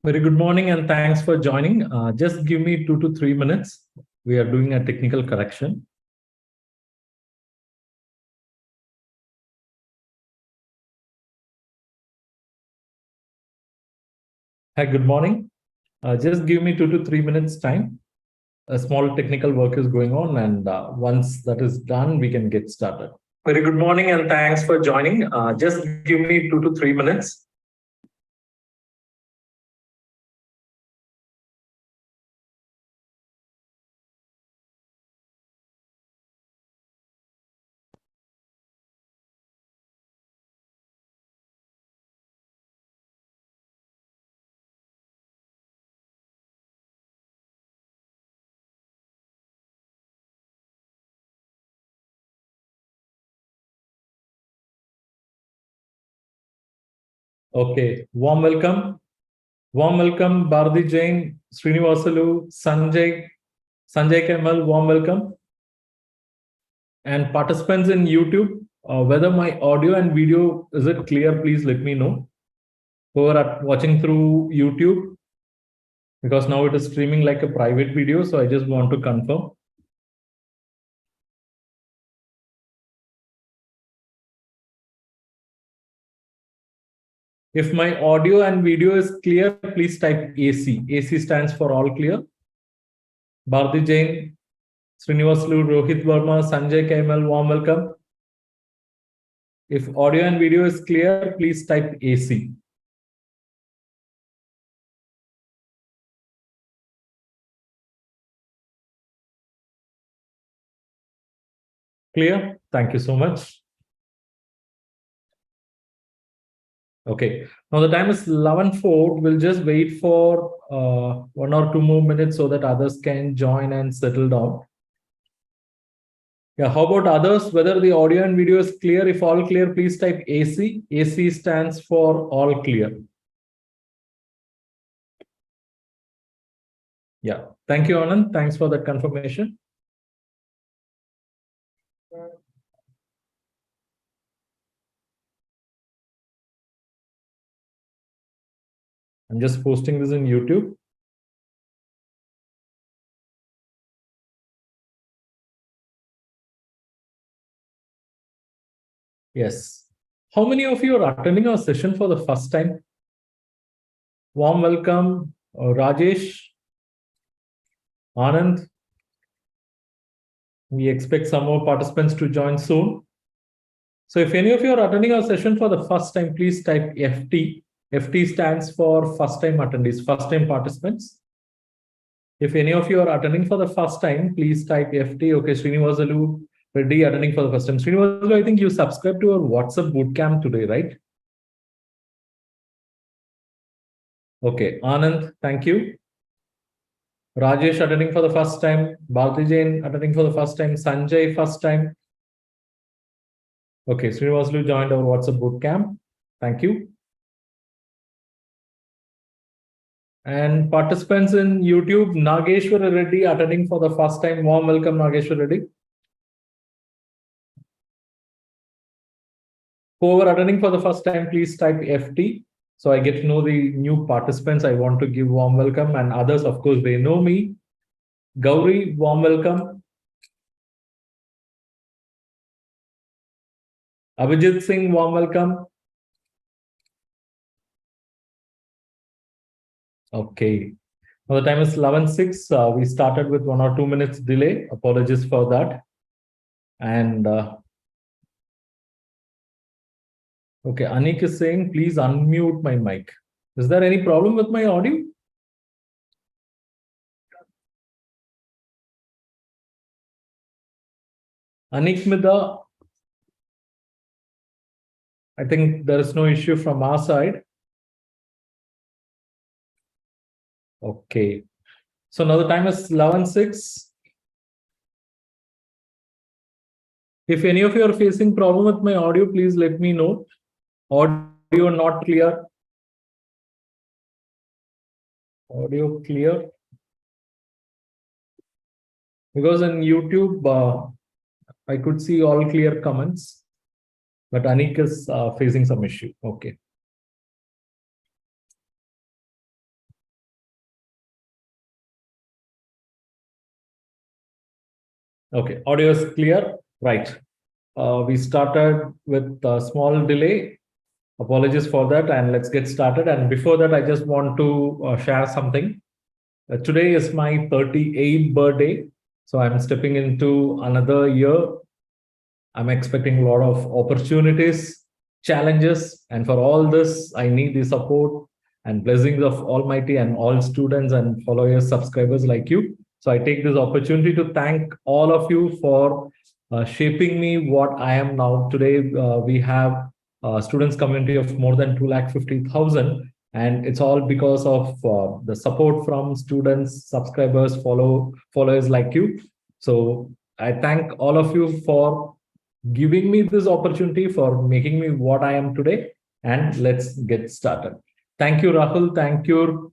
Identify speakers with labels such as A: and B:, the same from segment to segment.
A: Very good morning and thanks for joining. Just give me 2 to 3 minutes. We are doing a technical correction. Hi, good morning. Just give me 2 to 3 minutes time. A small technical work is going on, and once that is done, we can get started. Very good morning and thanks for joining. Just give me 2 to 3 minutes. Okay, warm welcome. Warm welcome, Bharati Jain, Srinivasalu, Sanjay Kemal, warm welcome. And participants in YouTube, whether my audio and video is it clear, please let me know. Who are watching through YouTube, because now it is streaming like a private video, so I just want to confirm. If my audio and video is clear, please type AC. AC stands for all clear. Bharati Jain, Srinivasalu, Rohit Verma, Sanjay Kemal, warm welcome. If audio and video is clear, please type AC. Clear? Thank you so much. Okay, now the time is 11:04. We'll just wait for 1 or 2 more minutes so that others can join and settle down. Yeah, how about others? Whether the audio and video is clear? If all clear, please type AC. AC stands for all clear. Yeah, thank you, Anand. Thanks for that confirmation. I'm just posting this in YouTube. Yes. How many of you are attending our session for the first time? Warm welcome, Rajesh, Anand. We expect some more participants to join soon. So if any of you are attending our session for the first time, please type FT. FT stands for first time attendees, first time participants. If any of you are attending for the first time, please type FT. Okay, Srinivasalu Reddy attending for the first time. Srinivasalu, I think you subscribed to our WhatsApp bootcamp today, right? Okay, Anand, thank you. Rajesh attending for the first time. Bharati Jain attending for the first time. Sanjay first time. Okay, Srinivasalu joined our WhatsApp bootcamp. Thank you. And participants in YouTube, Nageshwar Reddy attending for the first time. Warm welcome, Nageshwar Reddy. Whoever attending for the first time, please type FT. So I get to know the new participants. I want to give warm welcome, and others, of course, they know me. Gauri, warm welcome. Abhijit Singh, warm welcome. Okay. Now the time is 11:06. We started with 1 or 2 minutes delay. Apologies for that. And okay, Anik is saying, please unmute my mic. Is there any problem with my audio? Anik Mida, I think there is no issue from our side. Okay. So now the time is 11:06. If any of you are facing problem with my audio, please let me know. Audio not clear. Audio clear. Because in YouTube, I could see all clear comments, but Anik is facing some issue. Okay. Okay, audio is clear. Right. We started with a small delay. Apologies for that, and let's get started. And before that, I just want to share something. Today is my 38th birthday, so I'm stepping into another year. I'm expecting a lot of opportunities, challenges, and for all this, I need the support and blessings of Almighty and all students and followers, subscribers like you. So I take this opportunity to thank all of you for shaping me what I am now. Today, we have a students community of more than 250,000, and it's all because of the support from students, subscribers, followers like you. So I thank all of you for giving me this opportunity, for making me what I am today. And let's get started. Thank you, Rahul. Thank you,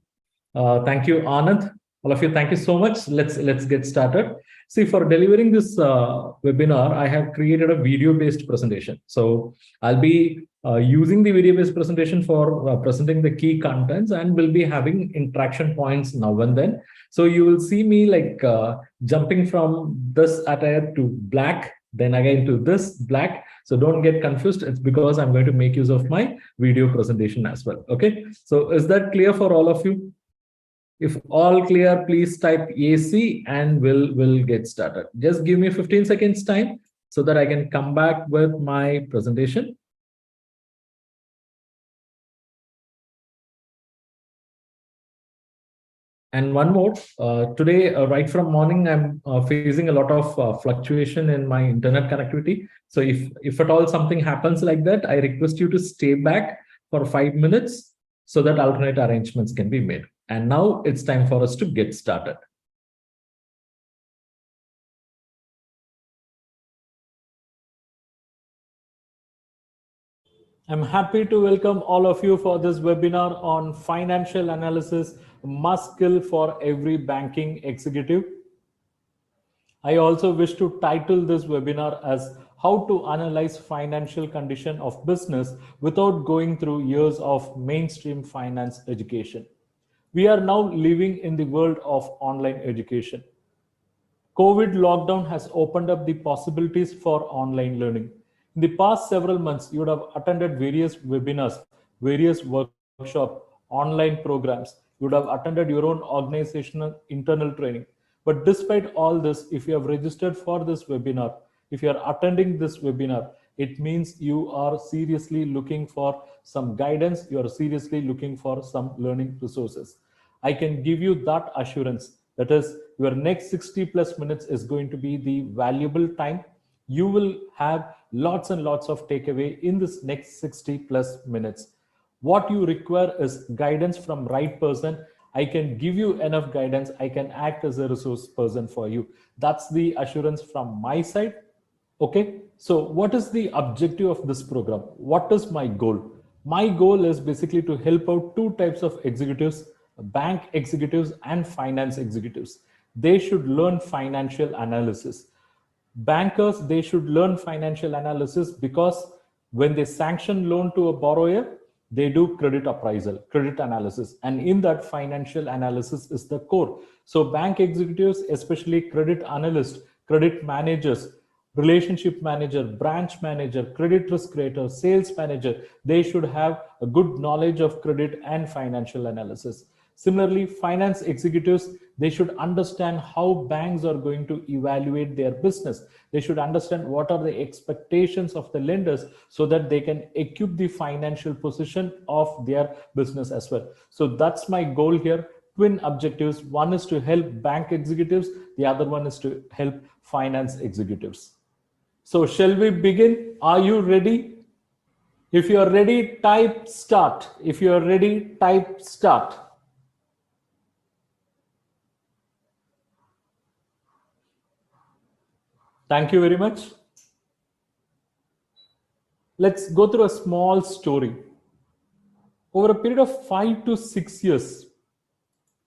A: Anand. All of you, thank you so much. Let's get started. See, for delivering this webinar, I have created a video-based presentation. So I'll be using the video-based presentation for presenting the key contents, and we'll be having interaction points now and then. So you will see me like jumping from this attire to black, then again to this black. So don't get confused. It's because I'm going to make use of my video presentation as well. Okay. So is that clear for all of you? If all clear, please type AC and we'll get started. Just give me 15 seconds time so that I can come back with my presentation. And one more, today, right from morning, I'm facing a lot of fluctuation in my internet connectivity. So if at all something happens like that, I request you to stay back for 5 minutes so that alternate arrangements can be made. And now it's time for us to get started. I'm happy to welcome all of you for this webinar on financial analysis, must skill for every banking executive. I also wish to title this webinar as how to analyze financial condition of business without going through years of mainstream finance education. We are now living in the world of online education. COVID lockdown has opened up the possibilities for online learning. In the past several months, you would have attended various webinars, various workshops, online programs. You would have attended your own organizational internal training. But despite all this, if you have registered for this webinar, if you are attending this webinar, it means you are seriously looking for some guidance, you are seriously looking for some learning resources. I can give you that assurance. That is, your next 60 plus minutes is going to be the valuable time. You will have lots and lots of takeaway in this next 60 plus minutes. What you require is guidance from right person. I can give you enough guidance. I can act as a resource person for you. That's the assurance from my side. Okay, so what is the objective of this program? What is my goal? My goal is basically to help out two types of executives, bank executives and finance executives. They should learn financial analysis. Bankers, they should learn financial analysis because when they sanction loan to a borrower, they do credit appraisal, credit analysis, and in that financial analysis is the core. So bank executives, especially credit analysts, credit managers, relationship manager, branch manager, credit risk creator, sales manager, they should have a good knowledge of credit and financial analysis. Similarly, finance executives, they should understand how banks are going to evaluate their business. They should understand what are the expectations of the lenders so that they can equip the financial position of their business as well. So that's my goal here. Twin objectives. One is to help bank executives. The other one is to help finance executives. So shall we begin? Are you ready? If you are ready, type start. If you are ready, type start. Thank you very much. Let's go through a small story. Over a period of 5 to 6 years,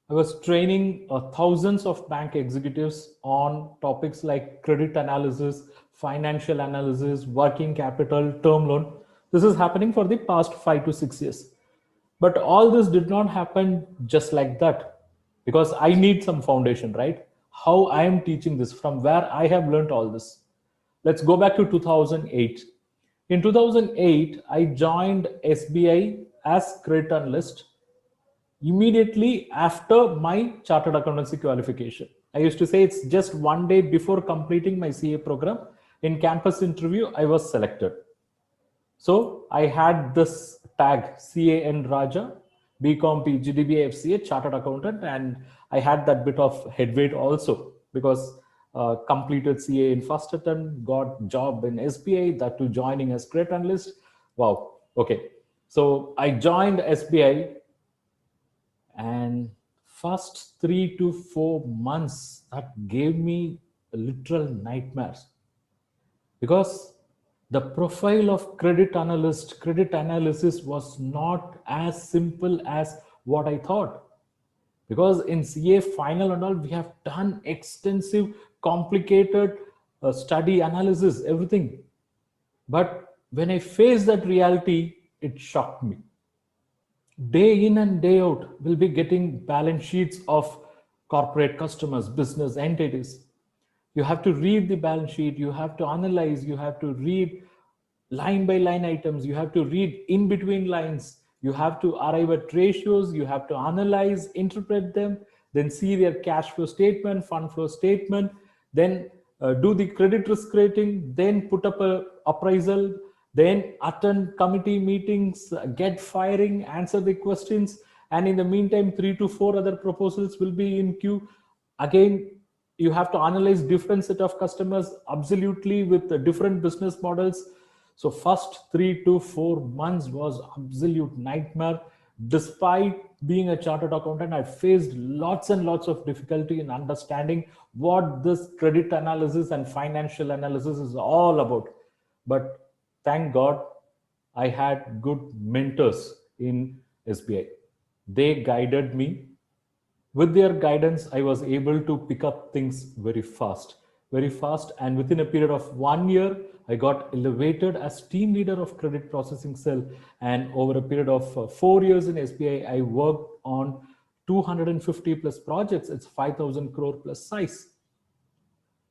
A: I was training thousands of bank executives on topics like credit analysis, financial analysis, working capital, term loan. This is happening for the past 5 to 6 years. But all this did not happen just like that because I need some foundation, right? how I am teaching this, from where I have learned all this. Let's go back to 2008. In 2008, I joined SBI as credit analyst immediately after my chartered accountancy qualification. I used to say it's just one day before completing my CA program. In campus interview, I was selected. So I had this tag CAN Raja, BCom PG DBA FCA, chartered accountant, and I had that bit of headweight also because completed CA in first attempt, got job in SBI, that too joining as credit analyst. Wow. Okay. So I joined SBI, and first 3 to 4 months that gave me literal nightmares, because the profile of credit analyst, credit analysis was not as simple as what I thought. Because in CA final and all, we have done extensive, complicated study analysis, everything. But when I faced that reality, it shocked me. Day in and day out, we'll be getting balance sheets of corporate customers, business entities. You have to read the balance sheet, you have to analyze, you have to read line by line items, you have to read in between lines, you have to arrive at ratios, you have to analyze, interpret them, then see their cash flow statement, fund flow statement, then do the credit risk rating, then put up a appraisal, then attend committee meetings, get firing, answer the questions, and in the meantime 3 to 4 other proposals will be in queue. Again, you have to analyze different set of customers absolutely with the different business models. So first 3 to 4 months was absolute nightmare. Despite being a chartered accountant, I faced lots and lots of difficulty in understanding what this credit analysis and financial analysis is all about. But thank God, I had good mentors in SBI. They guided me. With their guidance, I was able to pick up things very fast. And within a period of 1 year, I got elevated as team leader of credit processing cell. And over a period of 4 years in SBI, I worked on 250 plus projects. It's 5,000 crore plus size.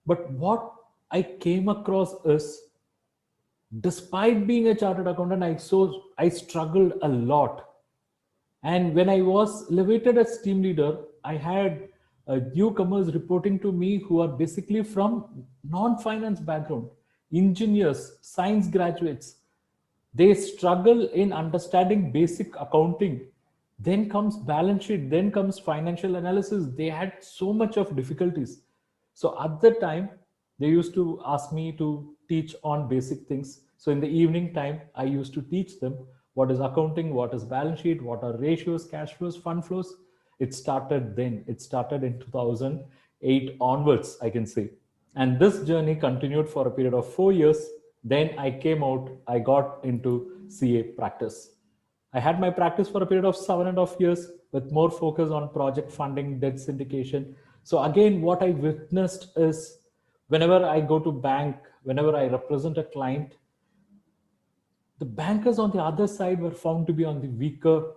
A: But what I came across is, despite being a chartered accountant, I struggled a lot. And when I was elevated as team leader, I had newcomers reporting to me who are basically from non-finance background, engineers, science graduates. They struggle in understanding basic accounting. Then comes balance sheet, then comes financial analysis. They had so much of difficulties. So at the time, they used to ask me to teach on basic things. So in the evening time, I used to teach them what is accounting, what is balance sheet, what are ratios, cash flows, fund flows. It started then. It started in 2008 onwards, I can say. And this journey continued for a period of 4 years. Then I came out, I got into CA practice. I had my practice for a period of 7.5 years with more focus on project funding, debt syndication. So again, what I witnessed is, whenever I go to bank, whenever I represent a client, the bankers on the other side were found to be on the weaker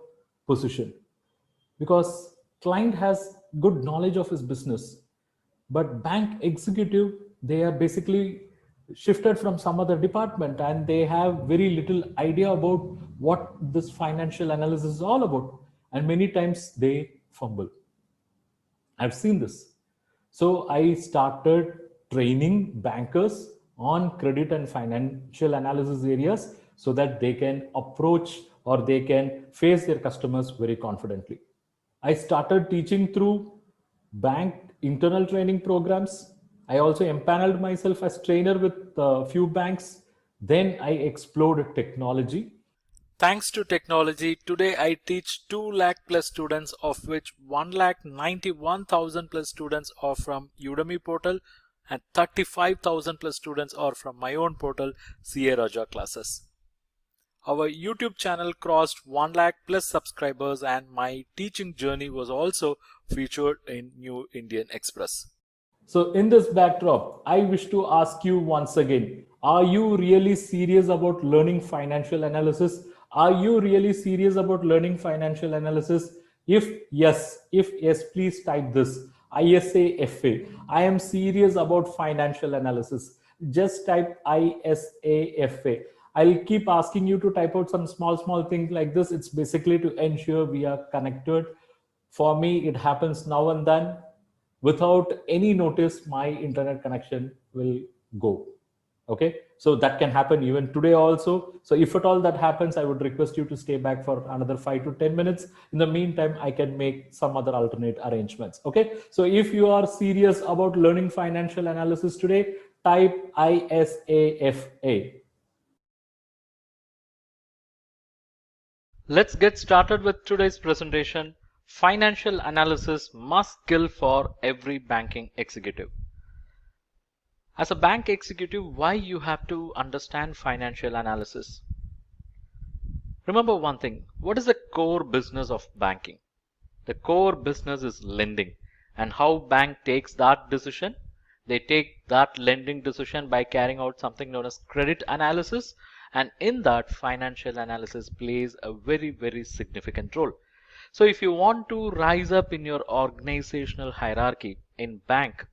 A: position, because client has good knowledge of his business, but bank executive, they are basically shifted from some other department and they have very little idea about what this financial analysis is all about, and many times they fumble. I've seen this. So I started training bankers on credit and financial analysis areas so that they can approach or they can face their customers very confidently. I started teaching through bank internal training programs. I also empaneled myself as trainer with a few banks. Then I explored technology. Thanks to technology, today I teach 2 lakh plus students, of which 1,91,000 plus students are from Udemy portal and 35,000 plus students are from my own portal, CA Raja Classes. Our YouTube channel crossed 1 lakh plus subscribers and my teaching journey was also featured in New Indian Express. So in this backdrop, I wish to ask you once again, are you really serious about learning financial analysis? Are you really serious about learning financial analysis? If yes, please type this.
B: ISAFA. I am serious about financial analysis. Just type ISAFA. I'll keep asking you to type out some small things like this. It's basically to ensure we are connected. For me, it happens now and then. Without any notice, my internet connection will go. Okay, so that can happen even today also. So if at all that happens, I would request you to stay back for another 5 to 10 minutes. In the meantime, I can make some other alternate arrangements. Okay, so if you are serious about learning financial analysis today, type ISAFA.
C: Let's get started with today's presentation. Financial analysis must skill for every banking executive. As a bank executive, why you have to understand financial analysis? Remember one thing, what is the core business of banking? The core business is lending. And how bank takes that decision? They take that lending decision by carrying out something known as credit analysis, and in that financial analysis plays a very significant role. So if you want to rise up in your organizational hierarchy in bank,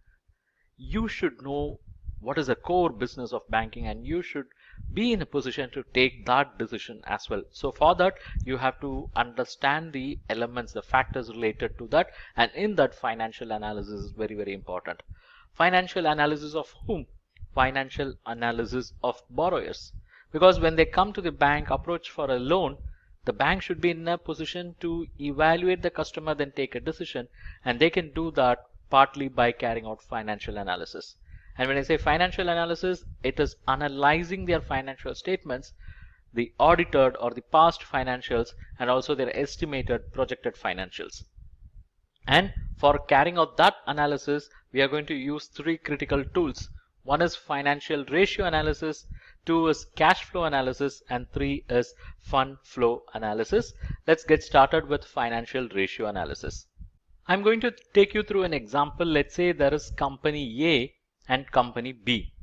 C: you should know what is the core business of banking, and you should be in a position to take that decision as well. So for that, you have to understand the elements, the factors related to that, and in that financial analysis is very important. Financial analysis of whom? Financial analysis of borrowers. Because when they come to the bank approach for a loan, the bank should be in a position to evaluate the customer, then take a decision, and they can do that partly by carrying out financial analysis. And when I say financial analysis, it is analyzing their financial statements, the audited or the past financials, and also their estimated projected financials. And for carrying out that analysis, we are going to use 3 critical tools. One is financial ratio analysis, 2 is cash flow analysis, and 3 is fund flow analysis. Let's get started with financial ratio analysis. I'm going to take you through an example. Let's say there is company A and company B.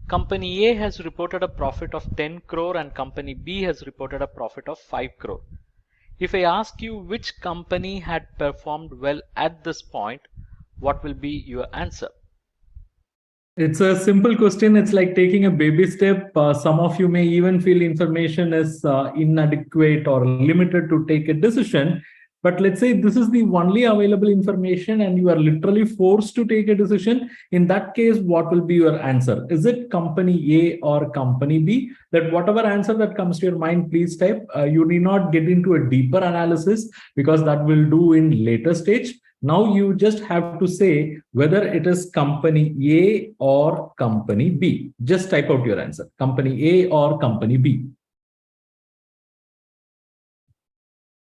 C: Company A has reported a profit of 10 crore and company B has reported a profit of 5 crore. If I ask you which company had performed well at this point, what will be your answer?
A: It's a simple question. It's like taking a baby step. Some of you may even feel information is inadequate or limited to take a decision. But let's say this is the only available information and you are literally forced to take a decision. In that case, what will be your answer? Is it company A or company B? That whatever answer that comes to your mind, please type. You need not get into a deeper analysis because that will do in later stage. Now you just have to say whether it is company A or company B. Just type out your answer, company A or company B.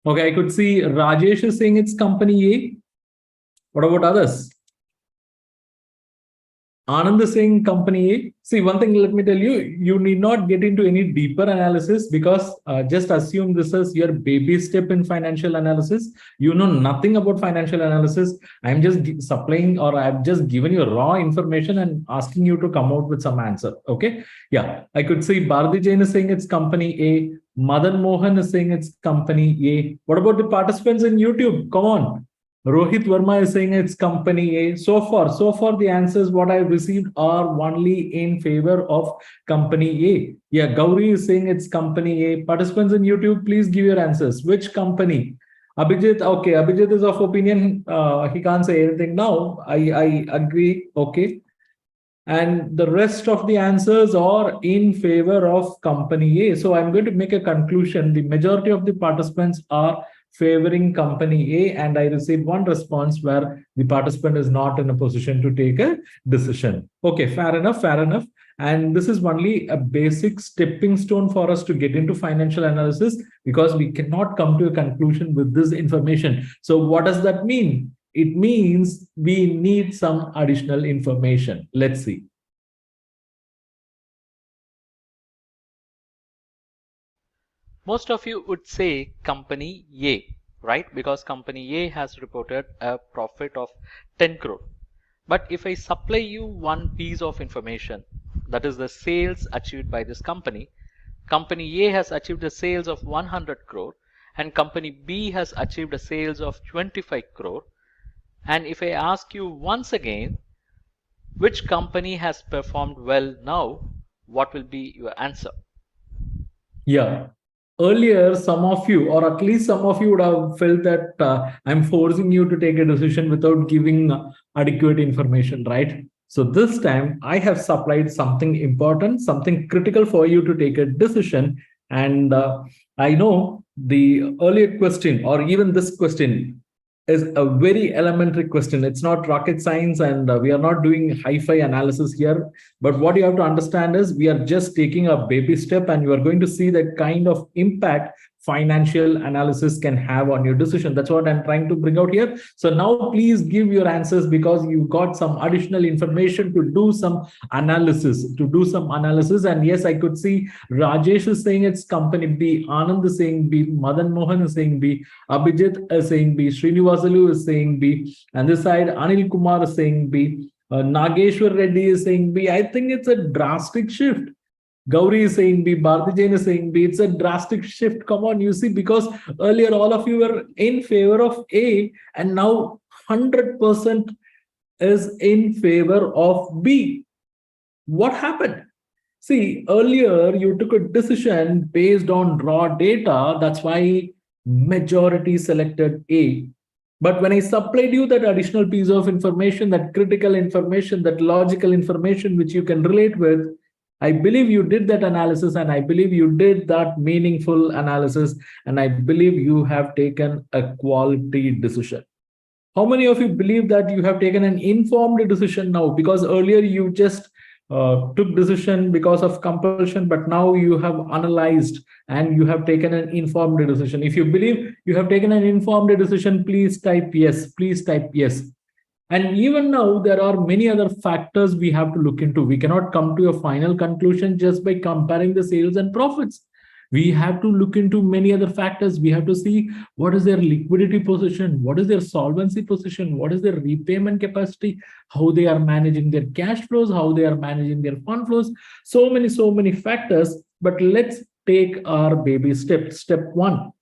A: Okay, I could see Rajesh is saying it's company A. What about others? Anand is saying company A. See, one thing, let me tell you, you need not get into any deeper analysis because just assume this is your baby step in financial analysis. You know nothing about financial analysis. I'm just supplying, or I've just given you raw information and asking you to come out with some answer. Okay. Yeah. I could see Bharati Jain is saying it's company A. Madan Mohan is saying it's company A. What about the participants in YouTube? Come on. Rohit Verma is saying it's company A. So far, the answers what I've received are only in favor of company A. Yeah, Gauri is saying it's company A. Participants in YouTube, please give your answers. Which company? Abhijit, okay. Abhijit is of opinion. He can't say anything now. I agree. Okay. And the rest of the answers are in favor of company A. So I'm going to make a conclusion. The majority of the participants are favoring company A, and I received one response where the participant is not in a position to take a decision. Okay, fair enough. And this is only a basic stepping stone for us to get into financial analysis because we cannot come to a conclusion with this information. So what does that mean? It means we need some additional information. Let's see.
C: Most of you would say company A, right? Because company A has reported a profit of 10 crore. But if I supply you one piece of information, that is the sales achieved by this company, company A has achieved a sales of 100 crore and company B has achieved a sales of 25 crore. And if I ask you once again, which company has performed well now, what will be your answer?
A: Yeah. Earlier, some of you, or at least some of you, would have felt that I'm forcing you to take a decision without giving adequate information, right? So this time, I have supplied something important, something critical for you to take a decision. And I know the earlier question, or even this question, is a very elementary question. It's not rocket science, and we are not doing hi-fi analysis here. But what you have to understand is we are just taking a baby step, and you are going to see the kind of impact financial analysis can have on your decision. That's what I'm trying to bring out here. So now please give your answers, because you got some additional information to do some analysis, And yes, I could see Rajesh is saying it's company B, Anand is saying B, Madan Mohan is saying B, Abhijit is saying B, Srinivasalu is saying B, and this side Anil Kumar is saying B. Nageshwar Reddy is saying B. I think it's a drastic shift. Gauri is saying B, Bharti Jain is saying B. It's a drastic shift. Come on, you see, because earlier all of you were in favor of A, and now 100% is in favor of B. What happened? See, earlier you took a decision based on raw data. That's why majority selected A. But when I supplied you that additional piece of information, that critical information, that logical information which you can relate with, I believe you did that analysis, and I believe you did that meaningful analysis, and I believe you have taken a quality decision. How many of you believe that you have taken an informed decision now? Because earlier you just took decision because of compulsion, but now you have analyzed and you have taken an informed decision. If you believe you have taken an informed decision, please type yes. Please type yes. And even now, there are many other factors we have to look into. We cannot come to a final conclusion just by comparing the sales and profits. We have to look into many other factors. We have to see what is their liquidity position, what is their solvency position, what is their repayment capacity, how they are managing their cash flows, how they are managing their fund flows. So many factors. But let's take our baby step. Step 1.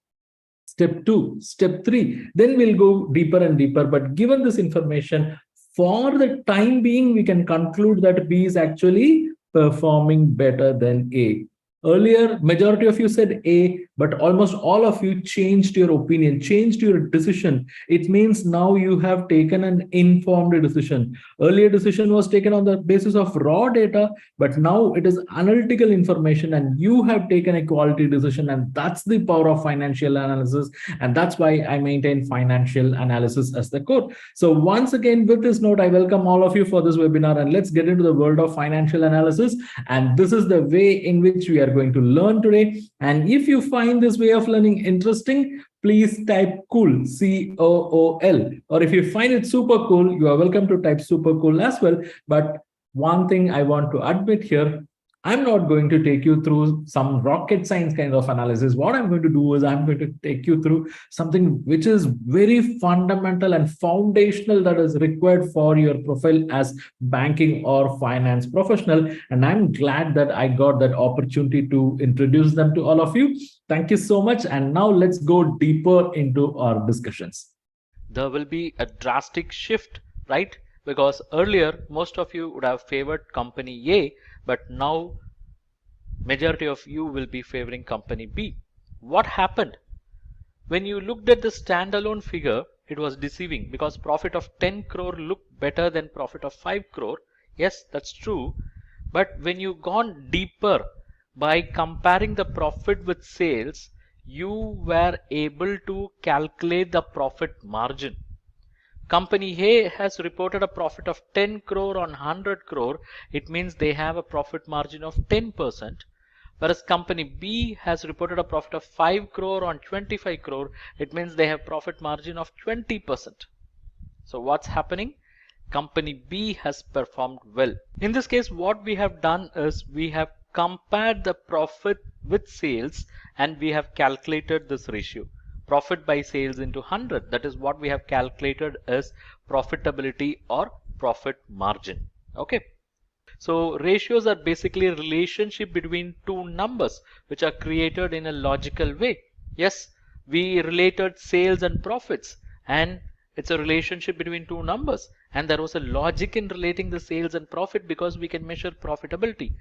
A: Step 2, step 3, then we'll go deeper and deeper. But given this information, for the time being, we can conclude that B is actually performing better than A. Earlier, majority of you said A, but almost all of you changed your opinion, changed your decision. It means now you have taken an informed decision. Earlier decision was taken on the basis of raw data, but now it is analytical information, and you have taken a quality decision. And that's the power of financial analysis. And that's why I maintain financial analysis as the core. So once again, with this note, I welcome all of you for this webinar, and let's get into the world of financial analysis. And this is the way in which we are going to learn today. And if you find this way of learning interesting, please type cool, C-O-O-L. Or if you find it super cool, you are welcome to type super cool as well. But one thing I want to admit here, I'm not going to take you through some rocket science kind of analysis. What I'm going to do is I'm going to take you through something which is very fundamental and foundational, that is required for your profile as banking or finance professional. And I'm glad that I got that opportunity to introduce them to all of you. Thank you so much. And now let's go deeper into our discussions.
C: There will be a drastic shift, right? Because earlier, most of you would have favored company A, but now majority of you will be favoring company B. What happened? When you looked at the standalone figure, it was deceiving, because profit of 10 crore looked better than profit of 5 crore. Yes, that's true. But when you gone deeper by comparing the profit with sales, you were able to calculate the profit margin. Company A has reported a profit of 10 crore on 100 crore. It means they have a profit margin of 10%. Whereas company B has reported a profit of 5 crore on 25 crore. It means they have profit margin of 20%. So what's happening? Company B has performed well. In this case, what we have done is we have compared the profit with sales, and we have calculated this ratio. Profit by sales into 100, that is what we have calculated as profitability or profit margin. Okay, so ratios are basically a relationship between two numbers which are created in a logical way. Yes, we related sales and profits, and It's a relationship between two numbers, and there was a logic in relating the sales and profit because we can measure profitability.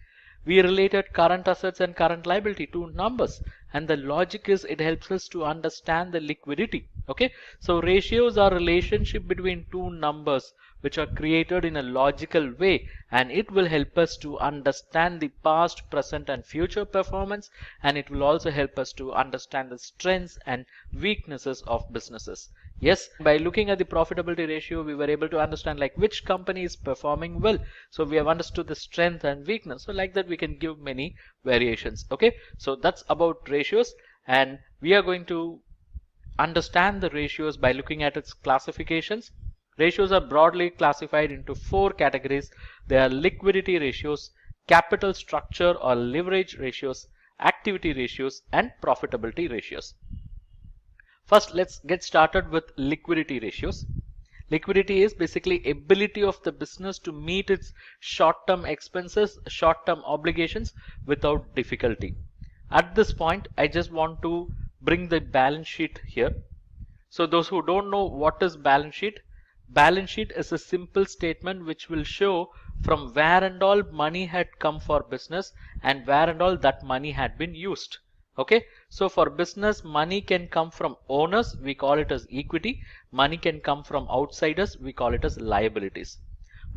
C: We related current assets and current liability to numbers, and the logic is it helps us to understand the liquidity. Okay, so ratios are relationship between two numbers which are created in a logical way, and it will help us to understand the past, present and future performance, and it will also help us to understand the strengths and weaknesses of businesses. Yes, by looking at the profitability ratio, we were able to understand like which company is performing well. So we have understood the strength and weakness. So like that we can give many variations. Okay, so that's about ratios, and we are going to understand the ratios by looking at its classifications. Ratios are broadly classified into 4 categories. They are liquidity ratios, capital structure or leverage ratios, activity ratios, and profitability ratios. First, let's get started with liquidity ratios. Liquidity is basically ability of the business to meet its short-term expenses, short-term obligations without difficulty. At this point, I just want to bring the balance sheet here. So those who don't know what is balance sheet is a simple statement which will show from where and all money had come for business and where and all that money had been used. Okay, so for business, money can come from owners, we call it as equity. Money can come from outsiders, we call it as liabilities.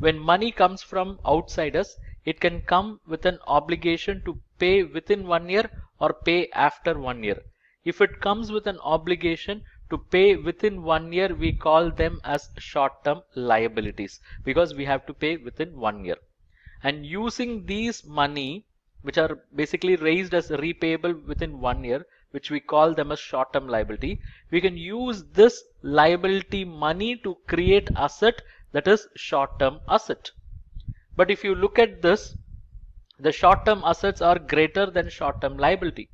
C: When money comes from outsiders, it can come with an obligation to pay within 1 year or pay after 1 year. If it comes with an obligation to pay within 1 year, we call them as short-term liabilities because we have to pay within 1 year. And using these money, which are basically raised as repayable within 1 year, which we call them as short-term liability, we can use this liability money to create asset, that is short-term asset. But if you look at this, the short-term assets are greater than short-term liability.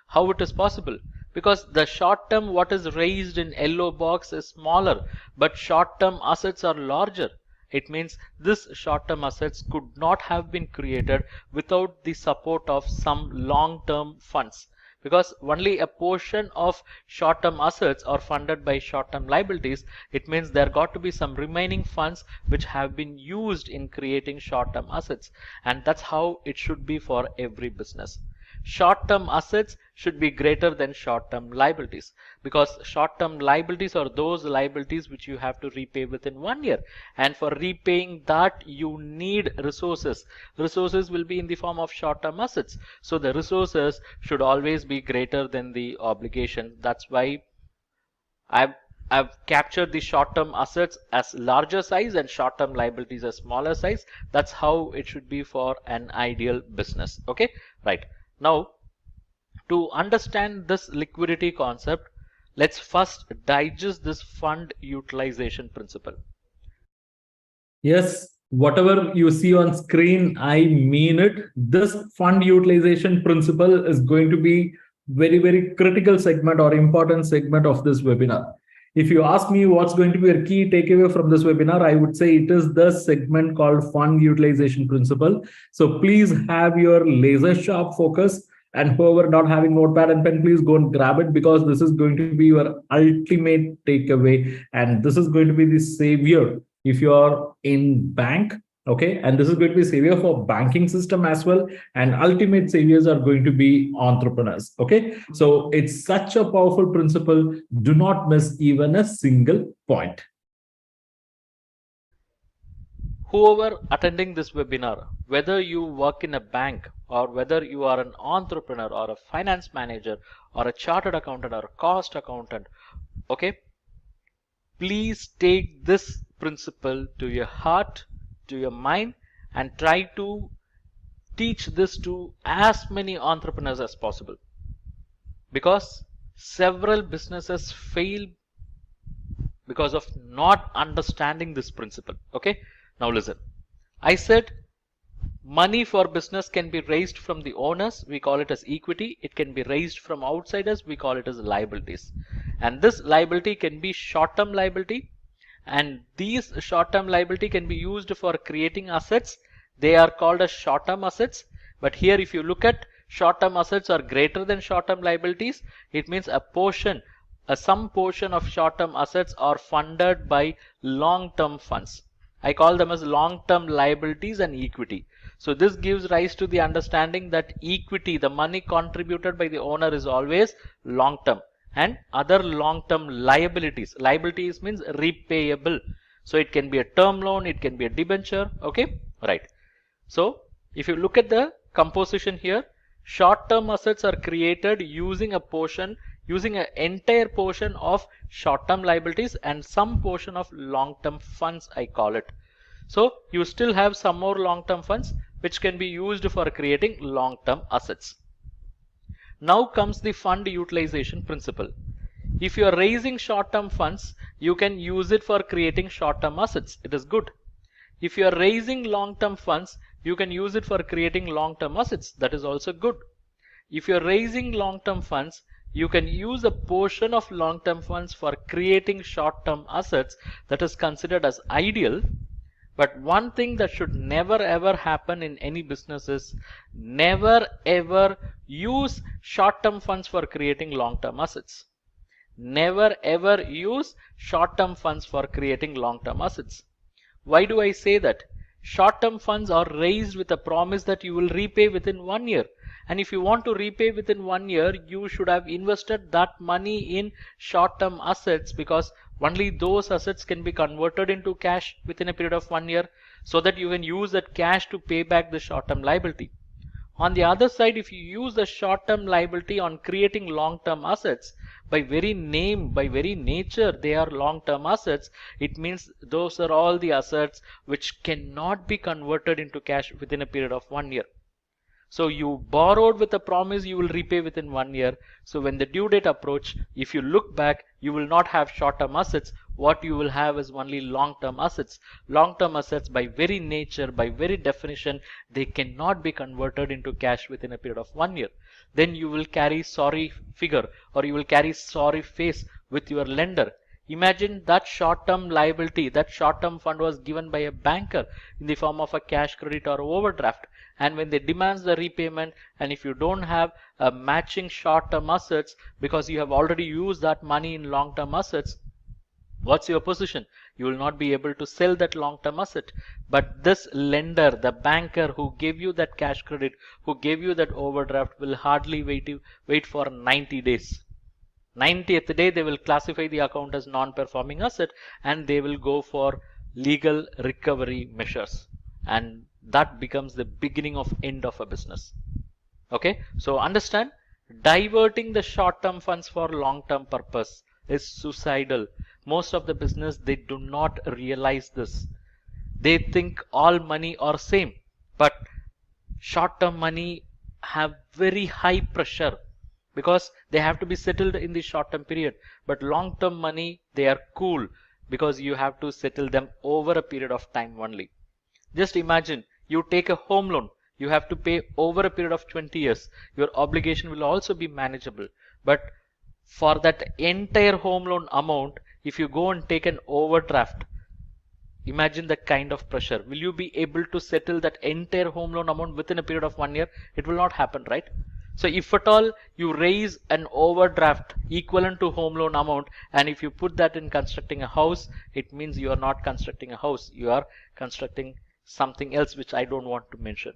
C: How it is possible? Because the short-term what is raised in yellow box is smaller, but short-term assets are larger. It means this short-term assets could not have been created without the support of some long-term funds, because only a portion of short-term assets are funded by short-term liabilities. It means there got to be some remaining funds which have been used in creating short-term assets, and that's how it should be for every business. Short-term assets should be greater than short-term liabilities, because short-term liabilities are those liabilities which you have to repay within 1 year, and for repaying that you need resources. Resources will be in the form of short-term assets, so the resources should always be greater than the obligation. That's why I've captured the short-term assets as larger size and short-term liabilities as smaller size. That's how it should be for an ideal business. Okay, right. Now, to understand this liquidity concept, let's first digest this fund utilization principle.
A: Yes, whatever you see on screen, I mean it. This fund utilization principle is going to be very, very critical segment or important segment of this webinar. If you ask me what's going to be a key takeaway from this webinar, I would say it is the segment called fund utilization principle. So please have your laser sharp focus, and whoever not having notepad and pen, please go and grab it, because this is going to be your ultimate takeaway, and this is going to be the savior if you are in bank. Okay, and this is going to be savior for banking system as well, and ultimate saviors are going to be entrepreneurs. Okay, so it's such a powerful principle. Do not miss even a single point.
C: Whoever attending this webinar, whether you work in a bank or whether you are an entrepreneur or a finance manager or a chartered accountant or a cost accountant, okay, please take this principle to your heart, to your mind, and try to teach this to as many entrepreneurs as possible, because several businesses fail because of not understanding this principle. Okay, now listen. I said money for business can be raised from the owners, we call it as equity. It can be raised from outsiders, we call it as liabilities. And this liability can be short-term liability, and these short-term liability can be used for creating assets. They are called as short-term assets. But here if you look at short-term assets are greater than short-term liabilities, it means a portion, some portion of short-term assets are funded by long-term funds. I call them as long-term liabilities and equity. So this gives rise to the understanding that equity, the money contributed by the owner, is always long-term, and other long-term liabilities. Liabilities means repayable. So it can be a term loan, it can be a debenture. Okay, right. So if you look at the composition here, short-term assets are created using an entire portion of short-term liabilities and some portion of long-term funds, I call it. So you still have some more long-term funds which can be used for creating long-term assets. Now comes the fund utilization principle. If you are raising short-term funds, you can use it for creating short-term assets. It is good. If you are raising long-term funds, you can use it for creating long-term assets. That is also good. If you are raising long-term funds, you can use a portion of long-term funds for creating short-term assets. That is considered as ideal. But one thing that should never ever happen in any business is never ever use short-term funds for creating long-term assets. Never ever use short-term funds for creating long-term assets. Why do I say that? Short-term funds are raised with a promise that you will repay within 1 year. And if you want to repay within 1 year, you should have invested that money in short-term assets, because only those assets can be converted into cash within a period of 1 year, so that you can use that cash to pay back the short-term liability. On the other side, if you use the short-term liability on creating long-term assets, by very name, by very nature, they are long-term assets. It means those are all the assets which cannot be converted into cash within a period of 1 year. So you borrowed with a promise you will repay within 1 year. So when the due date approach, if you look back, you will not have short-term assets. What you will have is only long-term assets. Long-term assets, by very nature, by very definition, they cannot be converted into cash within a period of 1 year. Then you will carry sorry figure, or you will carry sorry face with your lender. Imagine that short-term liability, that short-term fund was given by a banker in the form of a cash credit or overdraft. And when they demand the repayment, and if you don't have a matching short-term assets because you have already used that money in long-term assets, what's your position? You will not be able to sell that long-term asset. But this lender, the banker who gave you that cash credit, who gave you that overdraft, will hardly wait for 90 days. 90th day, they will classify the account as non-performing asset, and they will go for legal recovery measures. And that becomes the beginning of end of a business. Okay, so understand, diverting the short-term funds for long-term purpose is suicidal. Most of the business, they do not realize this. They think all money are same, but short-term money have very high pressure because they have to be settled in the short-term period. But long-term money, they are cool because you have to settle them over a period of time only. Just imagine, you take a home loan, you have to pay over a period of 20 years. Your obligation will also be manageable. But for that entire home loan amount, if you go and take an overdraft, imagine the kind of pressure. Will you be able to settle that entire home loan amount within a period of 1 year? It will not happen, right? So if at all you raise an overdraft equivalent to home loan amount, and if you put that in constructing a house, it means you are not constructing a house. You are constructing something else which I don't want to mention,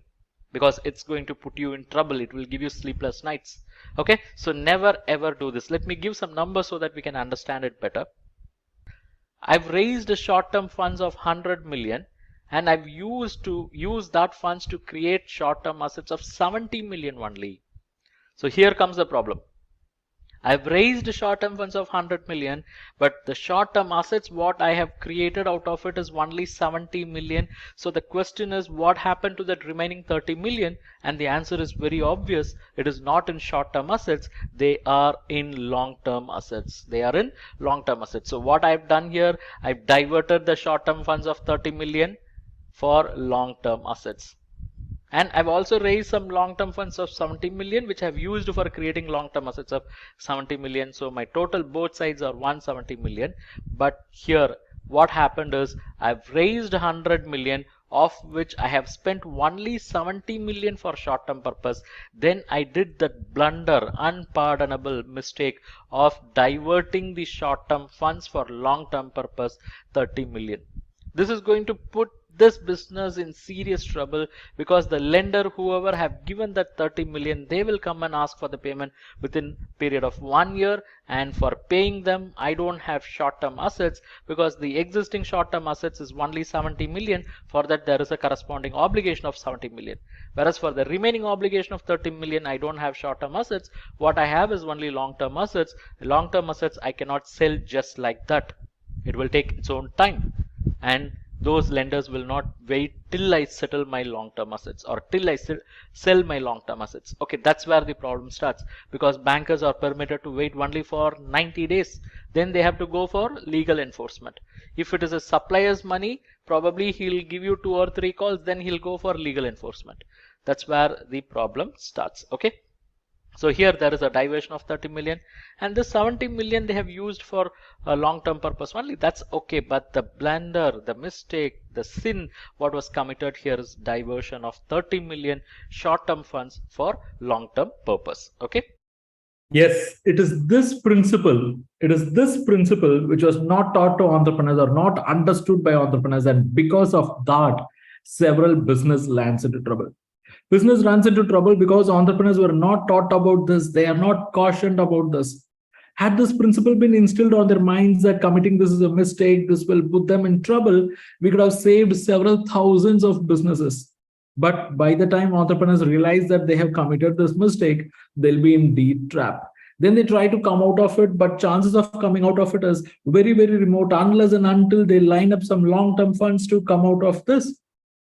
C: because it's going to put you in trouble. It will give you sleepless nights. Okay, so never ever do this. Let me give some numbers so that we can understand it better. I've raised short-term funds of 100 million, and I've used that funds to create short-term assets of 70 million only. So here comes the problem. I've raised short-term funds of 100 million, but the short-term assets what I have created out of it is only 70 million. So the question is, what happened to that remaining 30 million? And the answer is very obvious. It is not in short-term assets. They are in long-term assets. They are in long-term assets. So what I've done here, I've diverted the short-term funds of 30 million for long-term assets. And I've also raised some long-term funds of 70 million, which I've used for creating long-term assets of 70 million. So my total both sides are 170 million. But here what happened is I've raised 100 million, of which I have spent only 70 million for short-term purpose, then I did that blunder, unpardonable mistake of diverting the short-term funds for long-term purpose, 30 million. This is going to put this business in serious trouble, because the lender, whoever have given that 30 million, they will come and ask for the payment within period of 1 year, and for paying them I don't have short-term assets, because the existing short-term assets is only 70 million. For that there is a corresponding obligation of 70 million, whereas for the remaining obligation of 30 million I don't have short-term assets. What I have is only long-term assets. Long-term assets I cannot sell just like that. It will take its own time, and those lenders will not wait till I settle my long-term assets or till I sell my long-term assets. Okay, that's where the problem starts, because bankers are permitted to wait only for 90 days. Then they have to go for legal enforcement. If it is a supplier's money, probably he'll give you 2 or 3 calls, then he'll go for legal enforcement. That's where the problem starts. Okay. So here there is a diversion of 30 million, and this 70 million they have used for a long-term purpose only. That's okay, but the blunder, the mistake, the sin what was committed here is diversion of 30 million short-term funds for long-term purpose. Okay.
A: Yes, it is this principle. It is this principle which was not taught to entrepreneurs or not understood by entrepreneurs, and because of that, several business lands into trouble. Business runs into trouble because entrepreneurs were not taught about this. They are not cautioned about this. Had this principle been instilled on their minds that committing this is a mistake, this will put them in trouble, we could have saved several thousands of businesses. But by the time entrepreneurs realize that they have committed this mistake, they'll be in deep trap. Then they try to come out of it, but chances of coming out of it is very, very remote unless and until they line up some long-term funds to come out of this.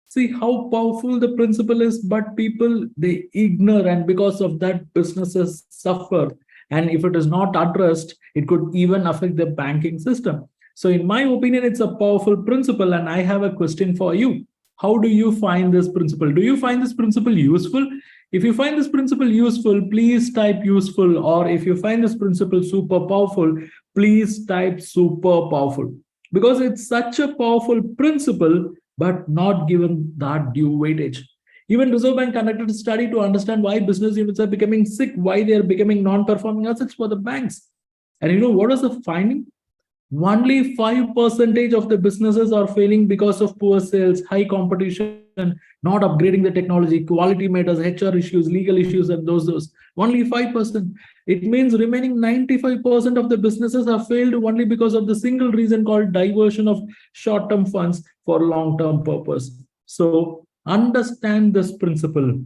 A: See how powerful the principle is, but people, they ignore, and because of that, businesses suffer. And if it is not addressed, it could even affect the banking system. So in my opinion, it's a powerful principle, and I have a question for you. How do you find this principle? Do you find this principle useful? If you find this principle useful, please type useful, or if you find this principle super powerful, please type super powerful, because it's such a powerful principle but not given that due weightage. Even Reserve Bank conducted a study to understand why business units are becoming sick, why they are becoming non-performing assets for the banks. And you know what is the finding? Only 5% of the businesses are failing because of poor sales, high competition, not upgrading the technology, quality matters, HR issues, legal issues, and those. Only 5%. It means remaining 95% of the businesses have failed only because of the single reason called diversion of short-term funds for long-term purpose. So understand this principle.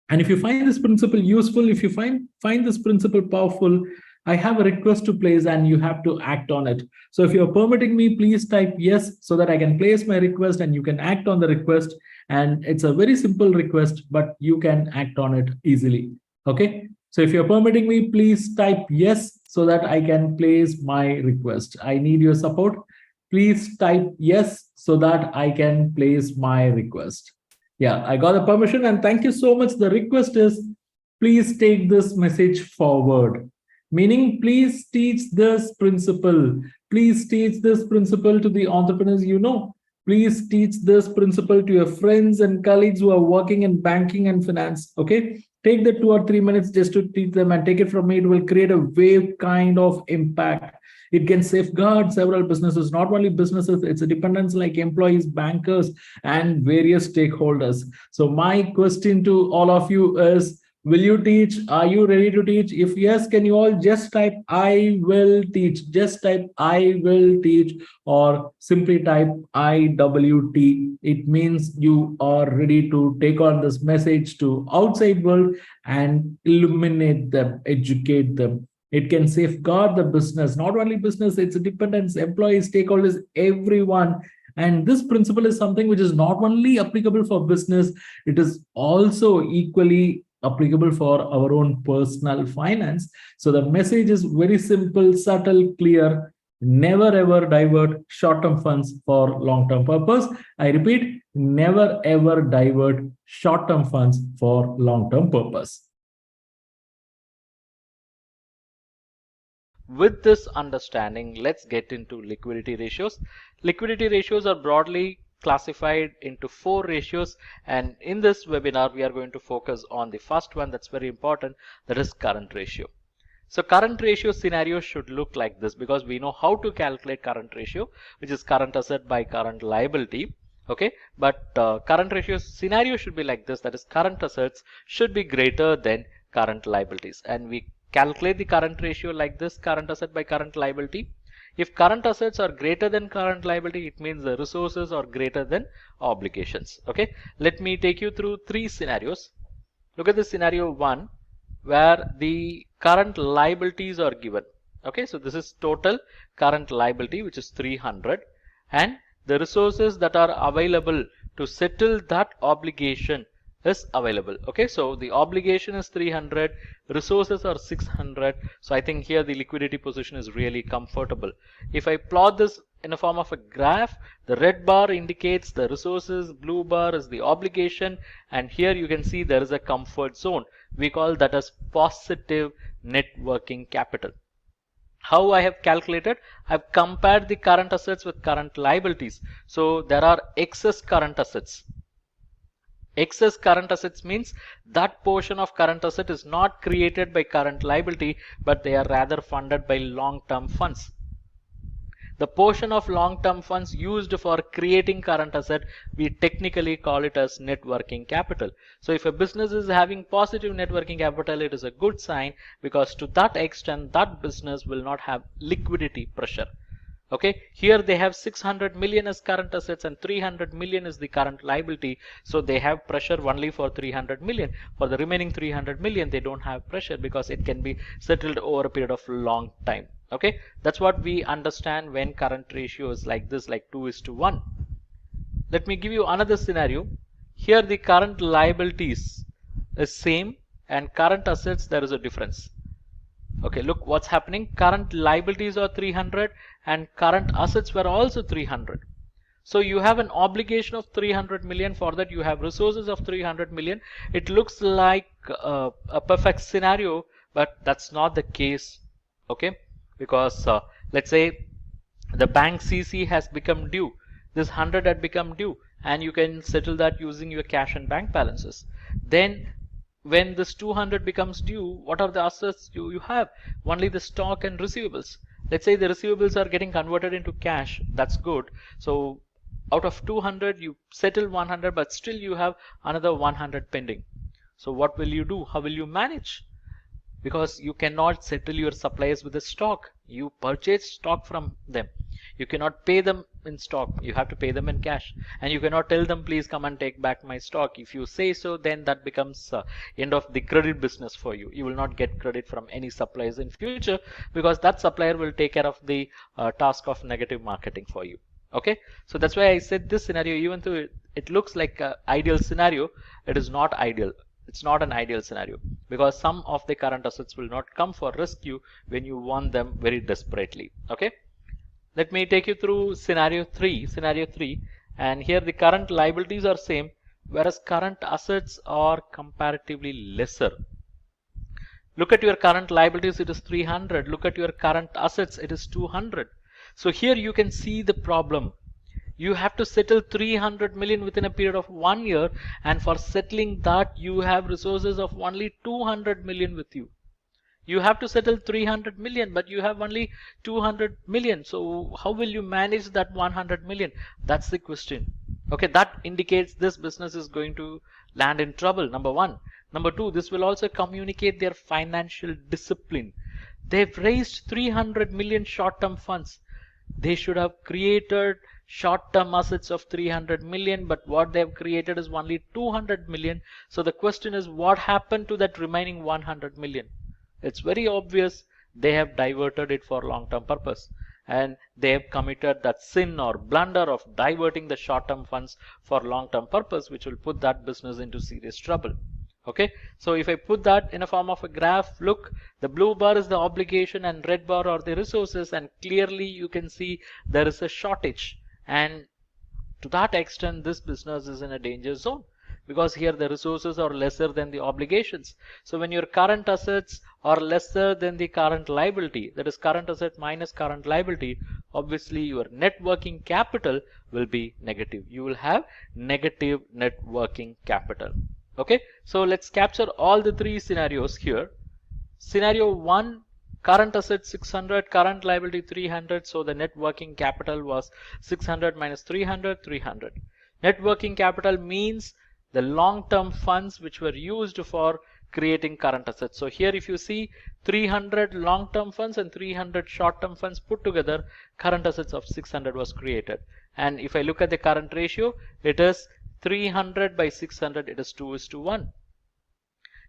A: And if you find this principle useful, if you find this principle powerful, I have a request to place and you have to act on it. So if you're permitting me, please type yes so that I can place my request and you can act on the request. And it's a very simple request, but you can act on it easily. Okay. So if you're permitting me, please type yes so that I can place my request. I need your support. Please type yes so that I can place my request. Yeah, I got the permission, and thank you so much. The request is, please take this message forward. Meaning, please teach this principle. Please teach this principle to the entrepreneurs you know. Please teach this principle to your friends and colleagues who are working in banking and finance. Okay, take the 2 or 3 minutes just to teach them, and take it from me. It will create a wave kind of impact. It can safeguard several businesses, not only businesses, it's a dependence like employees, bankers, and various stakeholders. So my question to all of you is, will you teach? Are you ready to teach? If yes, can you all just type I will teach? Just type I will teach, or simply type IWT. It means you are ready to take on this message to outside world and illuminate them, educate them. It can safeguard the business, not only business, it's a dependence, employees, stakeholders, everyone. And this principle is something which is not only applicable for business, it is also equally applicable for our own personal finance. So the message is very simple, subtle, clear. Never ever divert short-term funds for long-term purpose. I repeat, never ever divert short-term funds for long-term purpose.
C: With this understanding, let's get into liquidity ratios. Liquidity ratios are broadly classified into 4 ratios, and in this webinar we are going to focus on the first one that's very important, that is current ratio. So current ratio scenario should look like this, because we know how to calculate current ratio, which is current asset by current liability. Okay, but current ratio scenario should be like this, that is current assets should be greater than current liabilities, and we calculate the current ratio like this, current asset by current liability. If current assets are greater than current liability, it means the resources are greater than obligations. Okay, let me take you through 3 scenarios. Look at the scenario 1, where the current liabilities are given. Okay, so this is total current liability, which is 300, and the resources that are available to settle that obligation is available. Okay, so the obligation is 300, resources are 600. So I think here the liquidity position is really comfortable. If I plot this in a form of a graph, the red bar indicates the resources, blue bar is the obligation, and here you can see there is a comfort zone. We call that as positive net working capital. How I have calculated? I've compared the current assets with current liabilities. So there are excess current assets. Excess current assets means that portion of current asset is not created by current liability, but they are rather funded by long-term funds. The portion of long-term funds used for creating current asset, we technically call it as net working capital. So if a business is having positive net working capital, it is a good sign, because to that extent that business will not have liquidity pressure. Okay, here they have 600 million as current assets and 300 million is the current liability. So they have pressure only for 300 million. For the remaining 300 million, they don't have pressure, because it can be settled over a period of long time. Okay, that's what we understand when current ratio is like this, like 2:1. Let me give you another scenario. Here the current liabilities is same, and current assets, there is a difference. Okay, look what's happening. Current liabilities are 300 and current assets were also 300. So you have an obligation of 300 million. For that you have resources of 300 million. It looks like a perfect scenario, but that's not the case. Okay, because let's say the bank CC has become due. This 100 had become due, and you can settle that using your cash and bank balances. Then when this 200 becomes due, what are the assets you have? Only the stock and receivables. Let's say the receivables are getting converted into cash. That's good. So out of 200 you settle 100, but still you have another 100 pending. So what will you do? How will you manage? Because you cannot settle your suppliers with the stock. You purchase stock from them. You cannot pay them in stock. You have to pay them in cash, and you cannot tell them, please come and take back my stock. If you say so, then that becomes end of the credit business for you. You will not get credit from any suppliers in future, because that supplier will take care of the task of negative marketing for you. Okay, so that's why I said this scenario, even though it looks like an ideal scenario, it is not ideal. It's not an ideal scenario, because some of the current assets will not come for rescue when you want them very desperately. Okay, let me take you through scenario 3, and here the current liabilities are same, whereas current assets are comparatively lesser. Look at your current liabilities, it is 300. Look at your current assets, it is 200. So here you can see the problem. You have to settle 300 million within a period of 1 year, and for settling that you have resources of only 200 million with you. You have to settle 300 million, but you have only 200 million. So how will you manage that 100 million? That's the question. Okay, that indicates this business is going to land in trouble, number one. Number two, this will also communicate their financial discipline. They've raised 300 million short-term funds. They should have created short-term assets of 300 million, but what they've created is only 200 million. So the question is, what happened to that remaining 100 million? It's very obvious they have diverted it for long-term purpose, and they have committed that sin or blunder of diverting the short-term funds for long-term purpose, which will put that business into serious trouble. Okay, so if I put that in a form of a graph, look, the blue bar is the obligation and red bar are the resources, and clearly you can see there is a shortage, and to that extent this business is in a danger zone. because here the resources are lesser than the obligations. So when your current assets are lesser than the current liability, that is current asset minus current liability, obviously your net working capital will be negative. You will have negative net working capital. Okay, so let's capture all the three scenarios here. Scenario 1, current asset 600, current liability 300, so the net working capital was 600 minus 300, 300. Net working capital means the long-term funds which were used for creating current assets. So here if you see 300 long-term funds and 300 short-term funds put together, current assets of 600 was created. And if I look at the current ratio, it is 300 by 600, it is 2:1.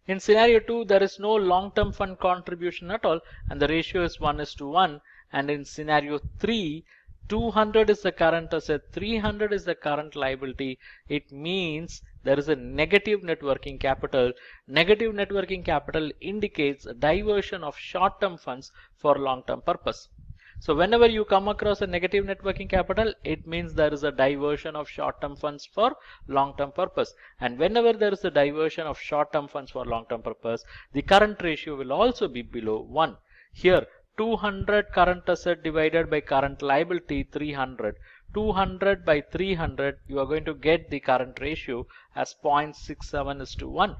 C: In scenario 2, there is no long-term fund contribution at all and the ratio is 1:1. And in scenario 3, 200 is the current asset, 300 is the current liability. It means there is a negative net working capital. Negative net working capital indicates a diversion of short-term funds for long-term purpose. So whenever you come across a negative net working capital, it means there is a diversion of short-term funds for long-term purpose. And whenever there is a diversion of short-term funds for long-term purpose, the current ratio will also be below 1. Here 200 current asset divided by current liability 300. 200 by 300, you are going to get the current ratio as 0.67:1.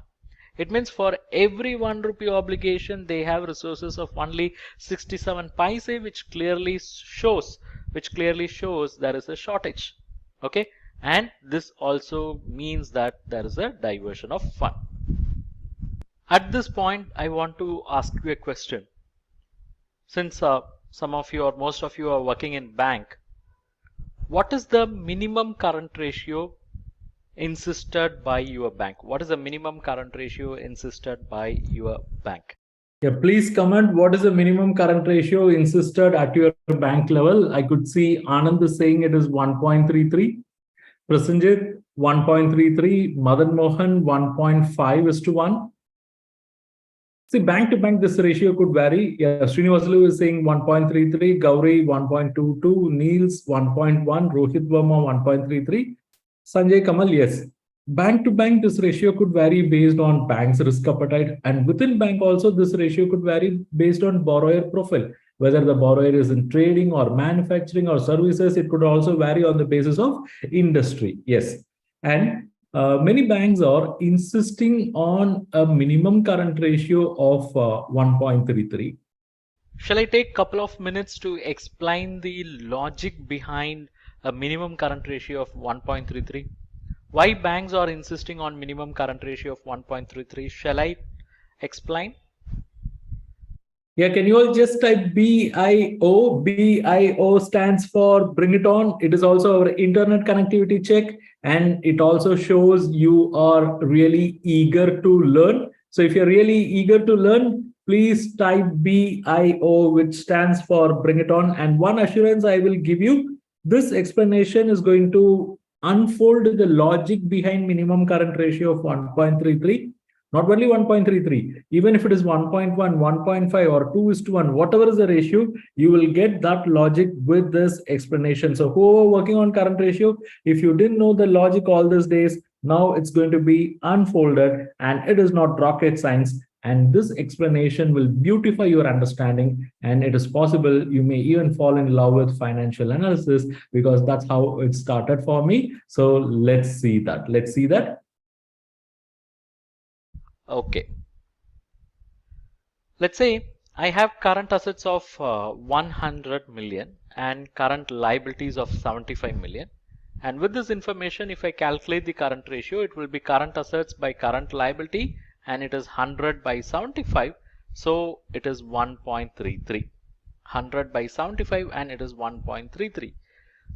C: It means for every 1 rupee obligation, they have resources of only 67 paise, which clearly shows there is a shortage. Okay, and this also means that there is a diversion of fund. At this point, I want to ask you a question. Since some of you or most of you are working in bank, what is the minimum current ratio insisted by your bank? What is the minimum current ratio insisted by your bank?
A: Yeah, please comment what is the minimum current ratio insisted at your bank level. I could see Anand is saying it is 1.33, Prasenjit 1.33, Madan Mohan 1.5:1. See, bank to bank, this ratio could vary. Yeah, Srinivasalu is saying 1.33, Gauri 1.22, Niels 1.1, Rohit Verma 1.33, Sanjay Kamal, yes. Bank to bank, this ratio could vary based on bank's risk appetite. And within bank also, this ratio could vary based on borrower profile. Whether the borrower is in trading or manufacturing or services, it could also vary on the basis of industry. Yes. And many banks are insisting on a minimum current ratio of 1.33.
C: Shall I take a couple of minutes to explain the logic behind a minimum current ratio of 1.33? Why banks are insisting on minimum current ratio of 1.33? Shall I explain?
A: Yeah, can you all just type BIO? BIO stands for bring it on. It is also our internet connectivity check, and it also shows you are really eager to learn. So if you're really eager to learn, please type BIO, which stands for bring it on. And one assurance I will give you, this explanation is going to unfold the logic behind minimum current ratio of 1.33. Not only 1.33, even if it is 1.1, 1.5 or 2:1, whatever is the ratio, you will get that logic with this explanation. So who are working on current ratio, if you didn't know the logic all these days, now it's going to be unfolded, and it is not rocket science. And this explanation will beautify your understanding, and it is possible you may even fall in love with financial analysis, because that's how it started for me. So let's see that. Let's see that.
C: Okay. Let's say I have current assets of 100 million and current liabilities of 75 million. And with this information, if I calculate the current ratio, it will be current assets by current liability, and it is 100 by 75. So it is 1.33. 100 by 75, and it is 1.33.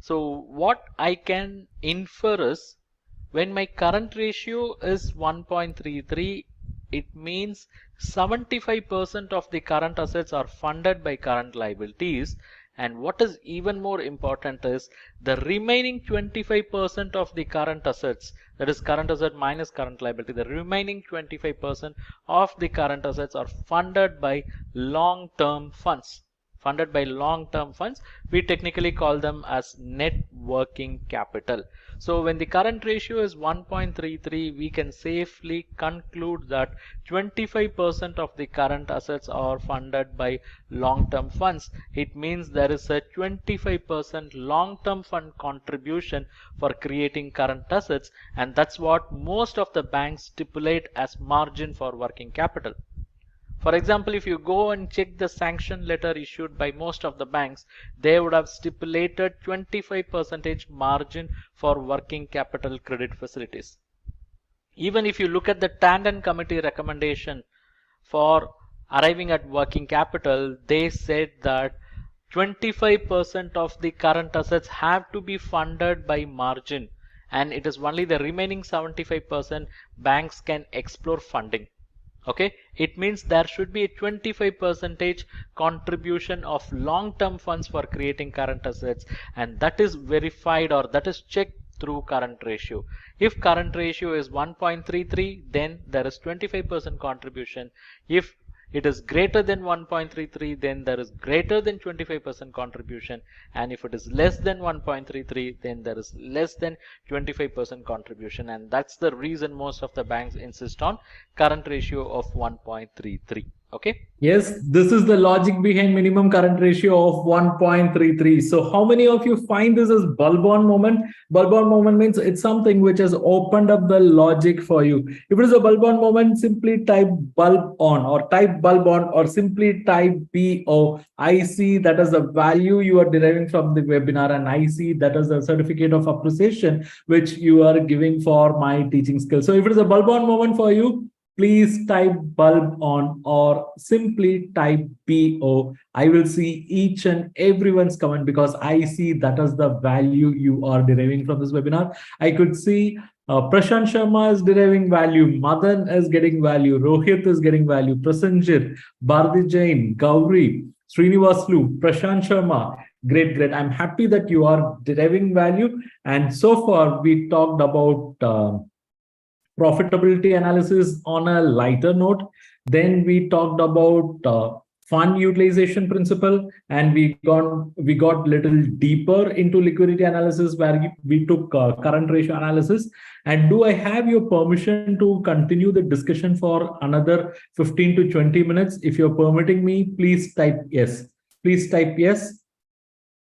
C: So what I can infer is, when my current ratio is 1.33, it means 75% of the current assets are funded by current liabilities. And what is even more important is the remaining 25% of the current assets, that is current asset minus current liability, the remaining 25% of the current assets are funded by long-term funds. Funded by long-term funds, we technically call them as net working capital. So when the current ratio is 1.33, we can safely conclude that 25% of the current assets are funded by long-term funds. It means there is a 25% long-term fund contribution for creating current assets, and that's what most of the banks stipulate as margin for working capital. For example, if you go and check the sanction letter issued by most of the banks, they would have stipulated 25% margin for working capital credit facilities. Even if you look at the Tandon Committee recommendation for arriving at working capital, they said that 25% of the current assets have to be funded by margin, and it is only the remaining 75% banks can explore funding. Okay, it means there should be a 25% contribution of long-term funds for creating current assets, and that is verified or that is checked through current ratio. If current ratio is 1.33, then there is 25% contribution. If it is greater than 1.33, then there is greater than 25% contribution, and if it is less than 1.33, then there is less than 25% contribution, and that's the reason most of the banks insist on current ratio of 1.33. Okay.
A: Yes, this is the logic behind minimum current ratio of 1.33. So how many of you find this as bulb on moment? Bulb on moment means it's something which has opened up the logic for you. If it is a bulb on moment, simply type bulb on or type bulb on or simply type BO. I see that is the value you are deriving from the webinar, and I see that is the certificate of appreciation which you are giving for my teaching skills. So if it is a bulb on moment for you, please type bulb on or simply type BO. I will see each and everyone's comment because I see that is the value you are deriving from this webinar. I could see Prashant Sharma is deriving value, Madan is getting value, Rohit is getting value, Prasanjit, Bharti Jain, Gauri, Srinivaslu, Prashant Sharma. Great, great. I'm happy that you are deriving value. And so far, we talked about profitability analysis on a lighter note. Then we talked about fund utilization principle, and we got little deeper into liquidity analysis where we took current ratio analysis. And do I have your permission to continue the discussion for another 15 to 20 minutes? If you're permitting me, please type yes. Please type yes.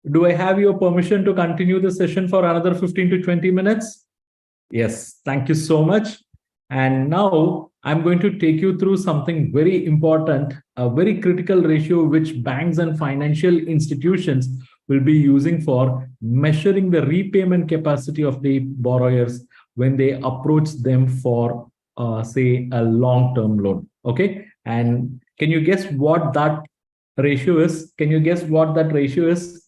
A: Do I have your permission to continue the session for another 15 to 20 minutes? Yes, thank you so much. And now I'm going to take you through something very important, a very critical ratio which banks and financial institutions will be using for measuring the repayment capacity of the borrowers when they approach them for, say, a long-term loan. Okay. And can you guess what that ratio is? Can you guess what that ratio is?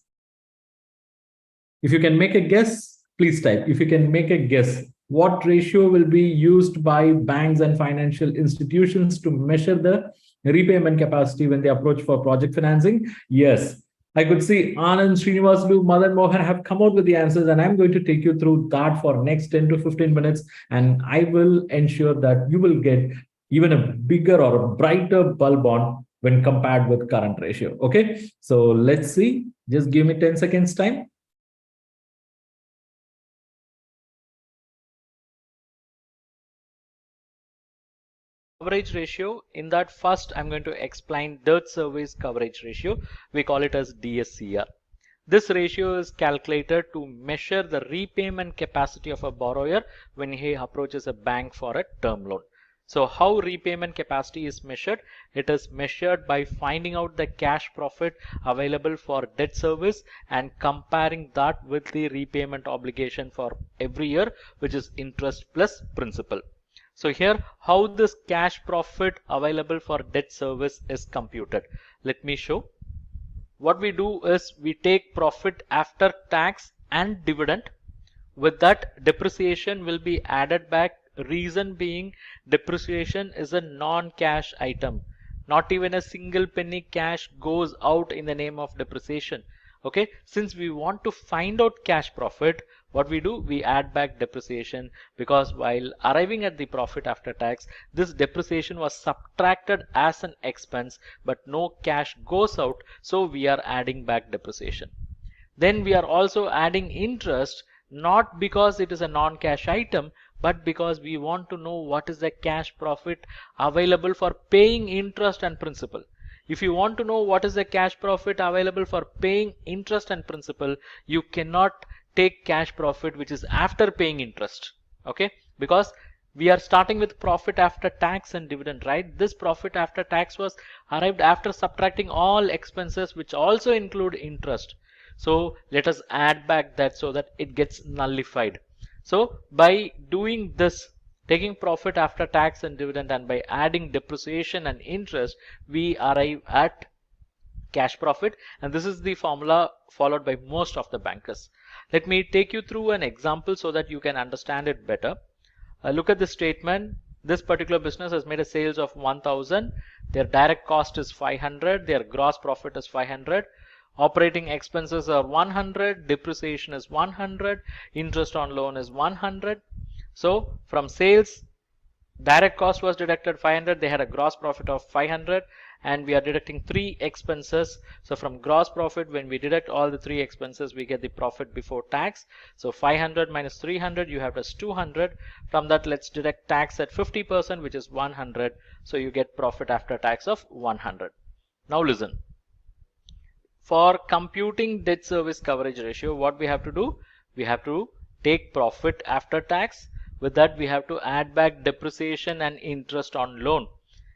A: If you can make a guess, please type. If you can make a guess, what ratio will be used by banks and financial institutions to measure the repayment capacity when they approach for project financing? Yes, I could see Anand, Srinivaslu, Madan Mohan have come out with the answers, and I'm going to take you through that for next 10 to 15 minutes. And I will ensure that you will get even a bigger or a brighter bulb on when compared with current ratio. Okay, so let's see. Just give me 10 seconds time.
C: Coverage ratio, in that first I'm going to explain debt service coverage ratio. We call it as DSCR. This ratio is calculated to measure the repayment capacity of a borrower when he approaches a bank for a term loan. So how repayment capacity is measured? It is measured by finding out the cash profit available for debt service and comparing that with the repayment obligation for every year, which is interest plus principal. So here, how this cash profit available for debt service is computed. Let me show. What we do is we take profit after tax and dividend. With that, depreciation will be added back. Reason being, depreciation is a non-cash item. Not even a single penny cash goes out in the name of depreciation. Okay, since we want to find out cash profit, what we do, we add back depreciation, because while arriving at the profit after tax, this depreciation was subtracted as an expense, but no cash goes out, so we are adding back depreciation. Then we are also adding interest. not because it is a non-cash item, but because we want to know what is the cash profit available for paying interest and principal. If you want to know what is the cash profit available for paying interest and principal, you cannot take cash profit which is after paying interest, okay? Because we are starting with profit after tax and dividend, right? This profit after tax was arrived after subtracting all expenses which also include interest. So let us add back that so that it gets nullified. So by doing this, taking profit after tax and dividend, and by adding depreciation and interest, we arrive at cash profit, and this is the formula followed by most of the bankers. Let me take you through an example so that you can understand it better. Look at the statement. This particular business has made a sales of 1000. Their direct cost is 500. Their gross profit is 500. Operating expenses are 100. Depreciation is 100. Interest on loan is 100. So from sales, direct cost was deducted 500. They had a gross profit of 500. And we are deducting 3 expenses. So from gross profit, when we deduct all the 3 expenses, we get the profit before tax. So 500 minus 300, you have as 200. From that, let's deduct tax at 50%, which is 100. So you get profit after tax of 100. Now listen. For computing debt service coverage ratio, what we have to do? We have to take profit after tax. With that, we have to add back depreciation and interest on loan.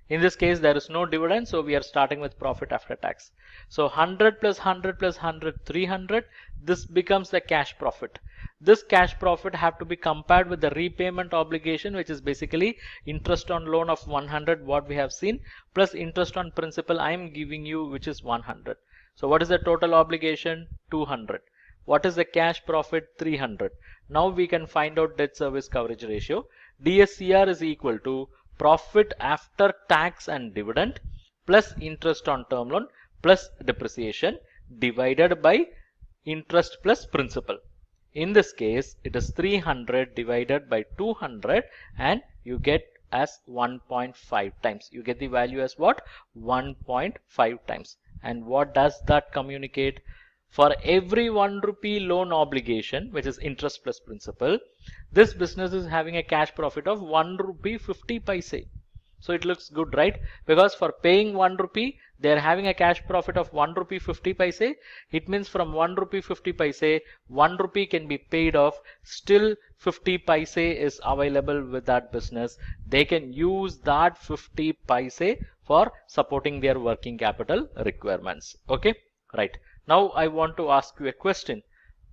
C: In this case, there is no dividend, so we are starting with profit after tax. So 100 plus 100 plus 100, 300. This becomes the cash profit. This cash profit have to be compared with the repayment obligation, which is basically interest on loan of 100, what we have seen, plus interest on principal I am giving you, which is 100. So what is the total obligation? 200. What is the cash profit? 300. Now we can find out debt service coverage ratio. DSCR is equal to profit after tax and dividend plus interest on term loan plus depreciation divided by interest plus principal. In this case, it is 300 divided by 200, and you get as 1.5 times. You get the value as what? 1.5 times. And what does that communicate? For every 1 rupee loan obligation, which is interest plus principal, this business is having a cash profit of 1 rupee 50 paise. So it looks good, right? Because for paying 1 rupee, they are having a cash profit of 1 rupee 50 paise. It means from 1 rupee 50 paise, 1 rupee can be paid off. Still 50 paise is available with that business. They can use that 50 paise for supporting their working capital requirements. Okay, right. Now I want to ask you a question.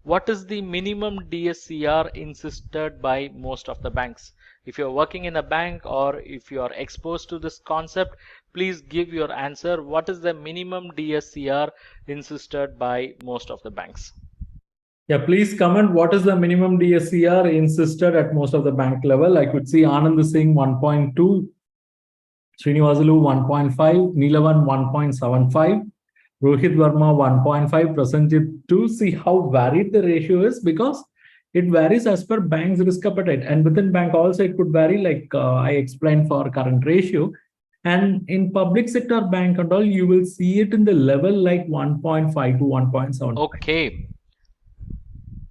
C: What is the minimum DSCR insisted by most of the banks? If you're working in a bank or if you are exposed to this concept, please give your answer. What is the minimum DSCR insisted by most of the banks?
A: Yeah, please comment what is the minimum DSCR insisted at most of the bank level. I could see Anand Singh 1.2, Srinivasalu 1.5, Neelavan 1.75. Rohit Verma 1.5, Prasenjit 2. See how varied the ratio is, because it varies as per bank's risk appetite, and within bank also it could vary, like I explained for current ratio. And in public sector bank and all, you will see it in the level like 1.5 to 1.7.
C: Okay.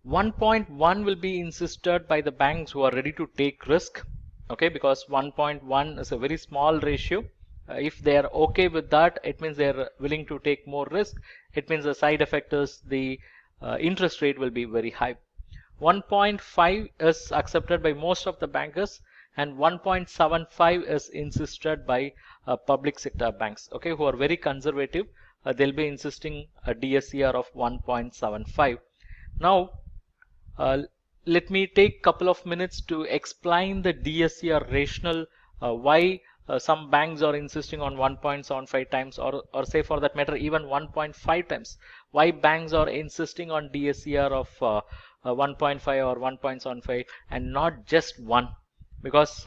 C: 1.1 will be insisted by the banks who are ready to take risk. Okay, because 1.1 is a very small ratio. If they are okay with that, it means they are willing to take more risk. It means the side effect is the interest rate will be very high. 1.5 is accepted by most of the bankers, and 1.75 is insisted by public sector banks, okay, who are very conservative. They'll be insisting a DSCR of 1.75. Now, let me take a couple of minutes to explain the DSCR rationale, why some banks are insisting on 1.75 times, or say for that matter even 1.5 times. Why banks are insisting on DSCR of 1.5 or 1.75 and not just 1? Because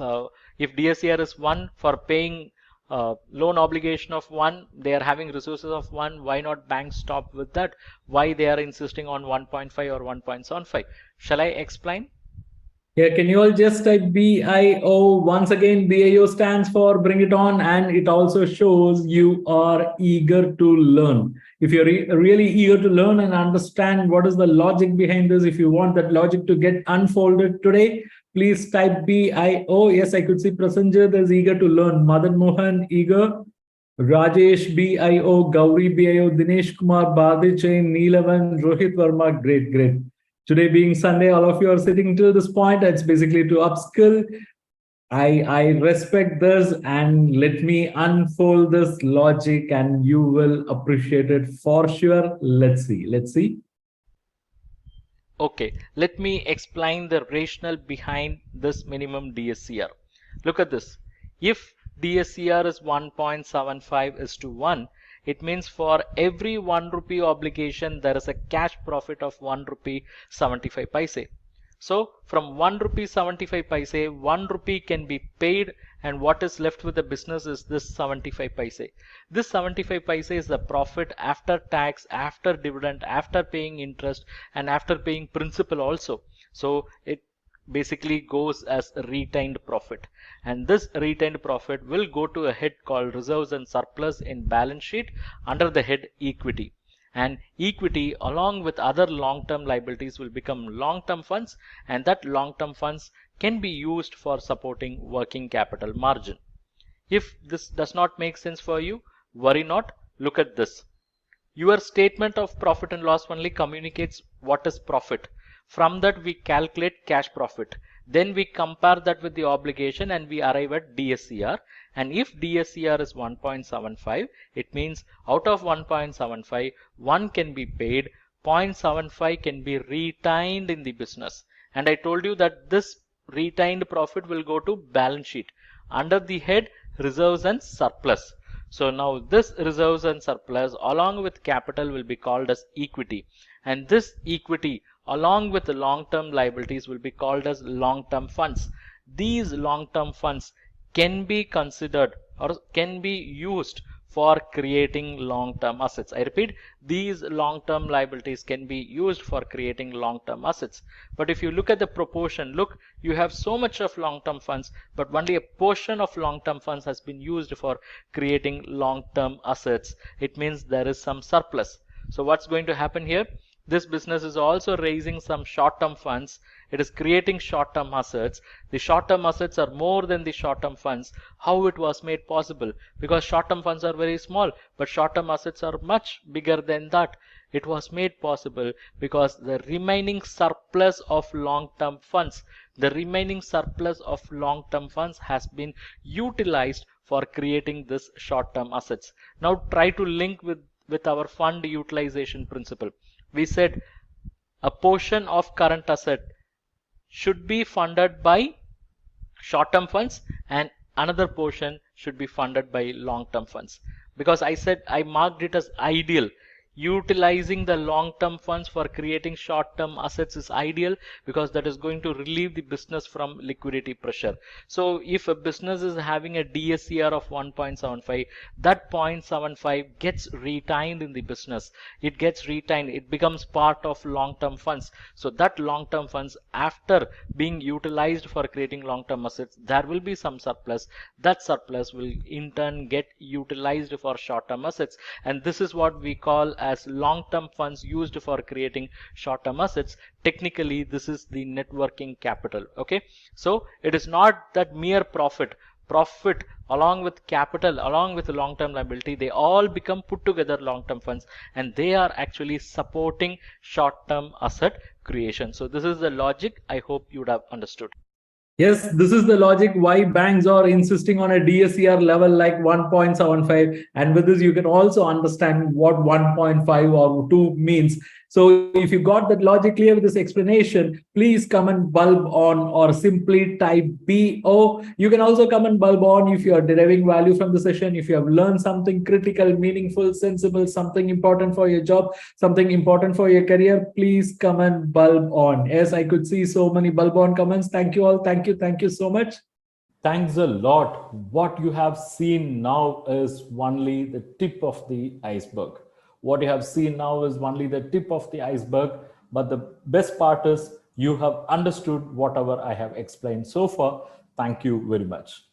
C: if DSCR is 1 for paying loan obligation of 1, they are having resources of 1, why not banks stop with that? Why they are insisting on 1.5 or 1.75? Shall I explain?
A: Yeah, can you all just type BIO? Once again, BIO stands for bring it on, and it also shows you are eager to learn. If you're really eager to learn and understand what is the logic behind this, if you want that logic to get unfolded today, please type BIO. Yes, I could see Prasanjit is eager to learn. Madan Mohan, eager. Rajesh BIO, Gauri BIO, Dinesh Kumar, Bhardi Chain, Neelavan, Rohit Verma, great, great. Today being Sunday, all of you are sitting till this point. It's basically to upskill. I respect this, and let me unfold this logic and you will appreciate it for sure. Let's see. Let's see.
C: Okay, let me explain the rationale behind this minimum DSCR. Look at this. If DSCR is 1.75:1, it means for every 1 rupee obligation, there is a cash profit of 1 rupee 75 paise. So from 1 rupee 75 paise, 1 rupee can be paid, and what is left with the business is this 75 paise. This 75 paise is the profit after tax, after dividend, after paying interest, and after paying principal also. So it basically goes as retained profit, and this retained profit will go to a head called reserves and surplus in balance sheet under the head equity. And equity along with other long-term liabilities will become long-term funds, and that long-term funds can be used for supporting working capital margin. If this does not make sense for you, worry not. Look at this. Your statement of profit and loss only communicates what is profit. From that we calculate cash profit. Then we compare that with the obligation and we arrive at DSCR. And if DSCR is 1.75, it means out of 1.75, 1 can be paid, 0.75 can be retained in the business. And I told you that this retained profit will go to balance sheet under the head reserves and surplus. So now this reserves and surplus along with capital will be called as equity, and this equity along with the long-term liabilities will be called as long-term funds. These long-term funds can be considered or can be used for creating long-term assets. I repeat, these long-term liabilities can be used for creating long-term assets. But if you look at the proportion, look, you have so much of long-term funds, but only a portion of long-term funds has been used for creating long-term assets. It means there is some surplus. So what's going to happen here? This business is also raising some short-term funds. It is creating short-term assets. The short-term assets are more than the short-term funds. How it was made possible? Because short-term funds are very small, but short-term assets are much bigger than that. It was made possible because the remaining surplus of long-term funds, the remaining surplus of long-term funds has been utilized for creating this short-term assets. Now try to link with our fund utilization principle. We said a portion of current asset should be funded by short-term funds and another portion should be funded by long-term funds. Because I said I marked it as ideal. Utilizing the long-term funds for creating short-term assets is ideal because that is going to relieve the business from liquidity pressure. So if a business is having a DSCR of 1.75, that 0.75 gets retained in the business. It gets retained. It becomes part of long-term funds. So that long-term funds, after being utilized for creating long-term assets, there will be some surplus. That surplus will in turn get utilized for short-term assets, and this is what we call as long-term funds used for creating short-term assets. Technically, this is the net working capital. Okay, so it is not that mere profit along with capital, along with the long-term liability, they all become put together long-term funds, and they are actually supporting short-term asset creation. So this is the logic. I hope you would have understood.
A: Yes, this is the logic why banks are insisting on a DSCR level like 1.75. And with this, you can also understand what 1.5 or 2 means. So if you got that logic clear with this explanation, please come and bulb on or simply type BO. You can also come and bulb on if you are deriving value from the session, if you have learned something critical, meaningful, sensible, something important for your job, something important for your career, please come and bulb on. Yes, I could see so many bulb on comments. Thank you all. Thank you so much.
B: Thanks a lot. What you have seen now is only the tip of the iceberg. What you have seen now is only the tip of the iceberg. But the best part is you have understood whatever I have explained so far. Thank you very much.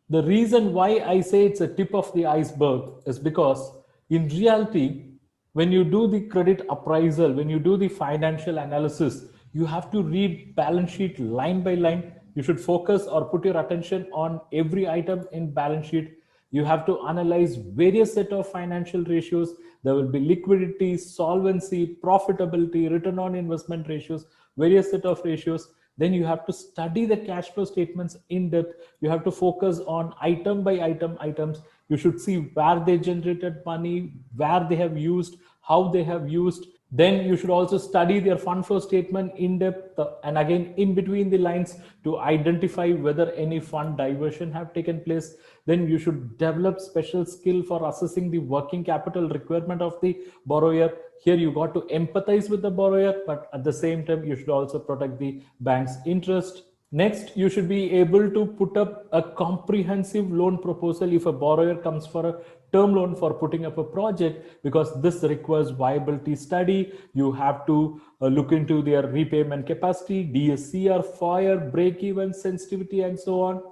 B: The reason why I say it's a tip of the iceberg is because in reality, when you do the credit appraisal, when you do the financial analysis, you have to read balance sheet line by line. You should focus or put your attention on every item in balance sheet. You have to analyze various set of financial ratios. There will be liquidity, solvency, profitability, return on investment ratios, various set of ratios. Then you have to study the cash flow statements in depth. You have to focus on item by item items. You should see where they generated money, where they have used, how they have used. Then you should also study their fund flow statement in depth, and again in between the lines, to identify whether any fund diversion have taken place. Then you should develop special skill for assessing the working capital requirement of the borrower. Here you got to empathize with the borrower, but at the same time you should also protect the bank's interest. Next, you should be able to put up a comprehensive loan proposal if a borrower comes for a term loan for putting up a project, because this requires viability study. You have to look into their repayment capacity, DSCR, FOIR, break-even, sensitivity, and so on.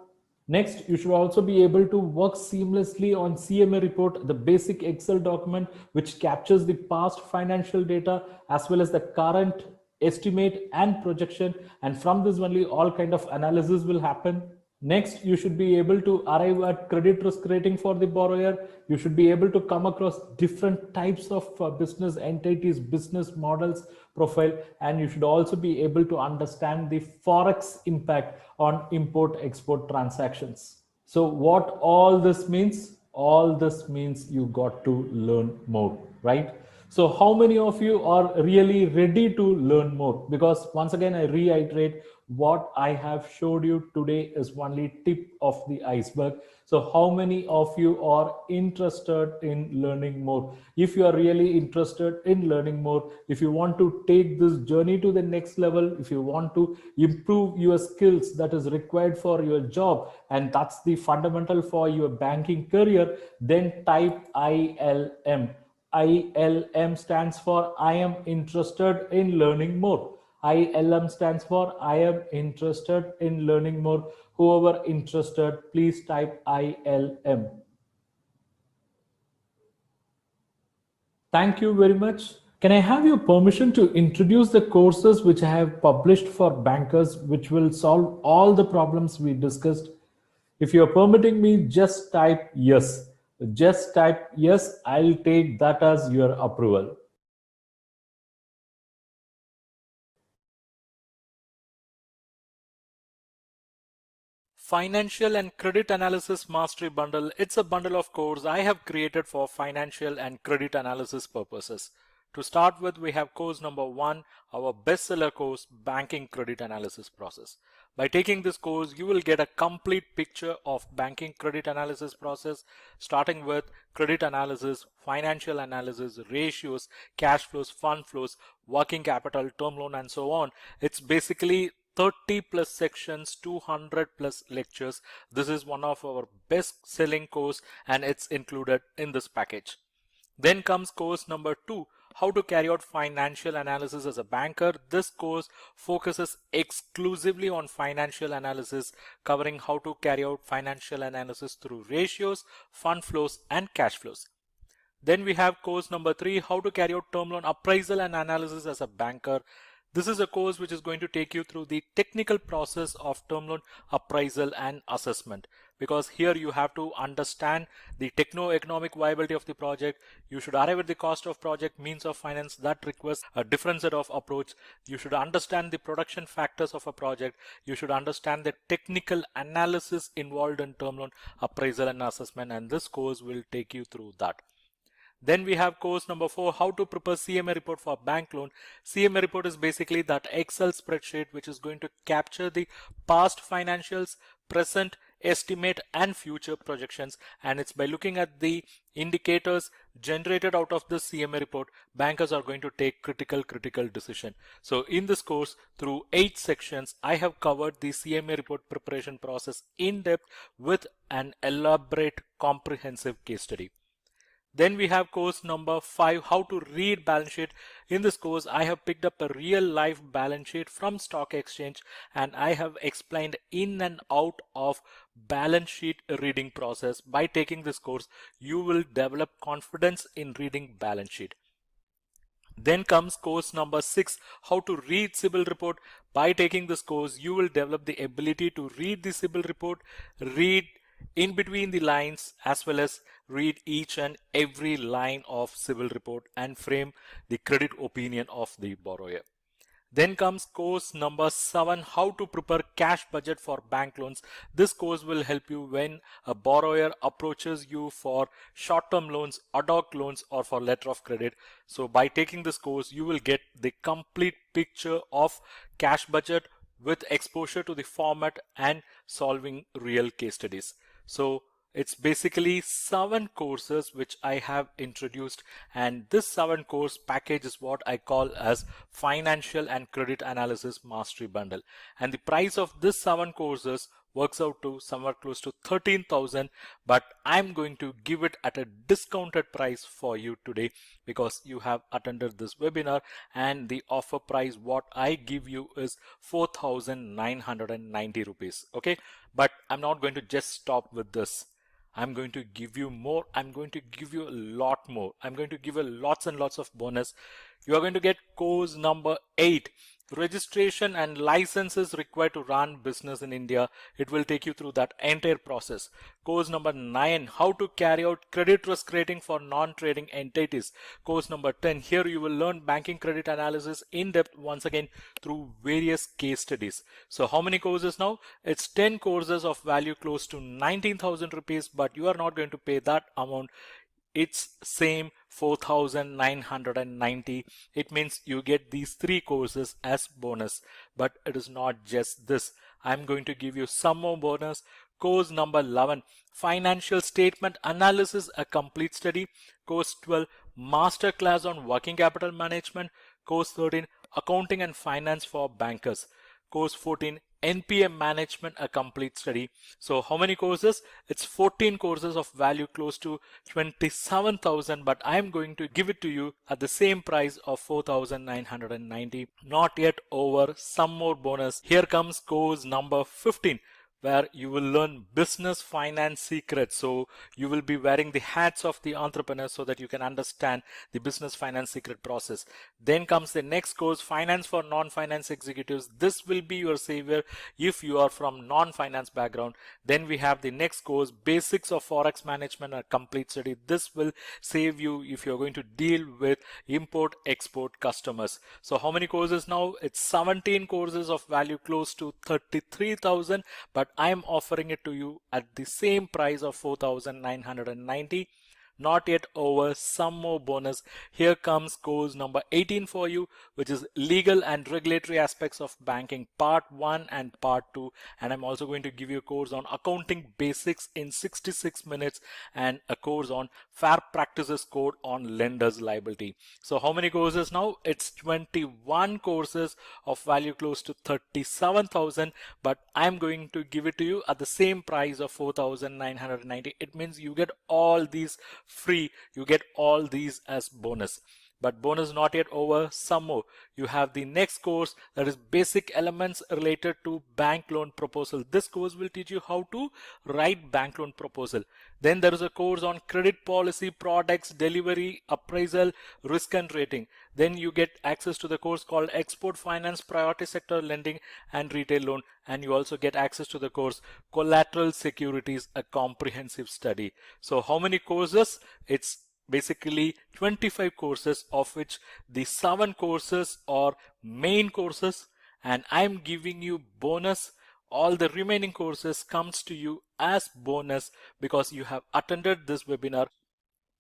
B: Next, you should also be able to work seamlessly on CMA report, the basic Excel document which captures the past financial data as well as the current estimate and projection, and from this only all kind of analysis will happen. Next, you should be able to arrive at credit risk rating for the borrower. You should be able to come across different types of business entities, business models profile, and you should also be able to understand the forex impact on import-export transactions. So what all this means? All this means you got to learn more, right? So how many of you are really ready to learn more? Because once again, I reiterate, what I have showed you today is only tip of the iceberg. So how many of you are interested in learning more? If you are really interested in learning more, if you want to take this journey to the next level, if you want to improve your skills that is required for your job, and that's the fundamental for your banking career, then type ILM. ILM stands for I am interested in learning more. ILM stands for I am interested in learning more. Whoever interested, please type ILM. Thank you very much. Can I have your permission to introduce the courses which I have published for bankers, which will solve all the problems we discussed? If you're permitting me, just type yes. Just type yes. I'll take that as your approval.
C: Financial and Credit Analysis Mastery Bundle. It's a bundle of course I have created for financial and credit analysis purposes. To start with, we have course number 1, our bestseller course, Banking Credit Analysis Process. By taking this course, you will get a complete picture of banking credit analysis process, starting with credit analysis, financial analysis, ratios, cash flows, fund flows, working capital, term loan, and so on. It's basically 30 plus sections, 200 plus lectures. This is one of our best selling course and it's included in this package. Then comes course number 2, how to carry out financial analysis as a banker. This course focuses exclusively on financial analysis, covering how to carry out financial analysis through ratios, fund flows, and cash flows. Then we have course number 3, how to carry out term loan appraisal and analysis as a banker. This is a course which is going to take you through the technical process of term loan appraisal and assessment, because here you have to understand the techno-economic viability of the project. You should arrive at the cost of project, means of finance. That requires a different set of approach. You should understand the production factors of a project. You should understand the technical analysis involved in term loan appraisal and assessment, and this course will take you through that. Then we have course number 4, how to prepare CMA report for bank loan. CMA report is basically that Excel spreadsheet which is going to capture the past financials, present, estimate, and future projections. And it's by looking at the indicators generated out of the CMA report, bankers are going to take critical decision. So in this course, through 8 sections, I have covered the CMA report preparation process in depth with an elaborate comprehensive case study.
B: Then we have course number 5, how to read balance sheet. In this course, I have picked up a real life balance sheet from stock exchange, and I have explained in and out of balance sheet reading process. By taking this course, you will develop confidence in reading balance sheet. Then comes course number 6, how to read CIBIL report. By taking this course, you will develop the ability to read the CIBIL report, read in between the lines, as well as read each and every line of CIBIL report and frame the credit opinion of the borrower. Then comes course number 7, how to prepare cash budget for bank loans. This course will help you when a borrower approaches you for short-term loans, ad hoc loans, or for letter of credit. So by taking this course, you will get the complete picture of cash budget with exposure to the format and solving real case studies. So it's basically 7 courses which I have introduced, and this 7 course package is what I call as Financial and Credit Analysis Mastery Bundle. And the price of this 7 courses works out to somewhere close to 13,000, but I'm going to give it at a discounted price for you today because you have attended this webinar, and the offer price what I give you is 4,990 rupees. Okay, but I'm not going to just stop with this. I'm going to give you more. I'm going to give you a lot more. I'm going to give you lots and lots of bonus. You are going to get course number 8, registration and licenses required to run business in India. It will take you through that entire process. Course number 9, how to carry out credit risk rating for non-trading entities. Course number 10, here you will learn banking credit analysis in depth once again through various case studies. So how many courses now? It's 10 courses of value close to 19,000 rupees, but you are not going to pay that amount. It's same 4,990. It means you get these 3 courses as bonus, but it is not just this. I'm going to give you some more bonus. Course number 11, financial statement analysis, a complete study. Course 12, master class on working capital management. Course 13, accounting and finance for bankers. Course 14, NPM management, a complete study. So how many courses? It's 14 courses of value close to 27,000, but I'm going to give it to you at the same price of 4,990. Not yet over, some more bonus. Here comes course number 15, where you will learn business finance secrets. So you will be wearing the hats of the entrepreneur so that you can understand the business finance secret process. Then comes the next course, finance for non-finance executives. This will be your savior if you are from non-finance background. Then we have the next course, basics of forex management, a complete study. This will save you if you're going to deal with import export customers. So how many courses now? It's 17 courses of value close to 33,000, but I'm offering it to you at the same price of 4,990. Not yet over, some more bonus. Here comes course number 18 for you, which is legal and regulatory aspects of banking, part 1 and part 2. And I'm also going to give you a course on accounting basics in 66 minutes and a course on fair practices code on lenders liability. So how many courses now? It's 21 courses of value close to 37,000, but I'm going to give it to you at the same price of 4,990. It means you get all these free, you get all these as bonus. But bonus not yet over, some more. You have the next course, that is basic elements related to bank loan proposal. This course will teach you how to write bank loan proposal. Then there is a course on credit policy, products, delivery, appraisal, risk and rating. Then you get access to the course called export finance, priority sector lending and retail loan. And you also get access to the course collateral securities, a comprehensive study. So how many courses? It's basically 25 courses, of which the 7 courses are main courses, and I'm giving you bonus. All the remaining courses comes to you as bonus because you have attended this webinar.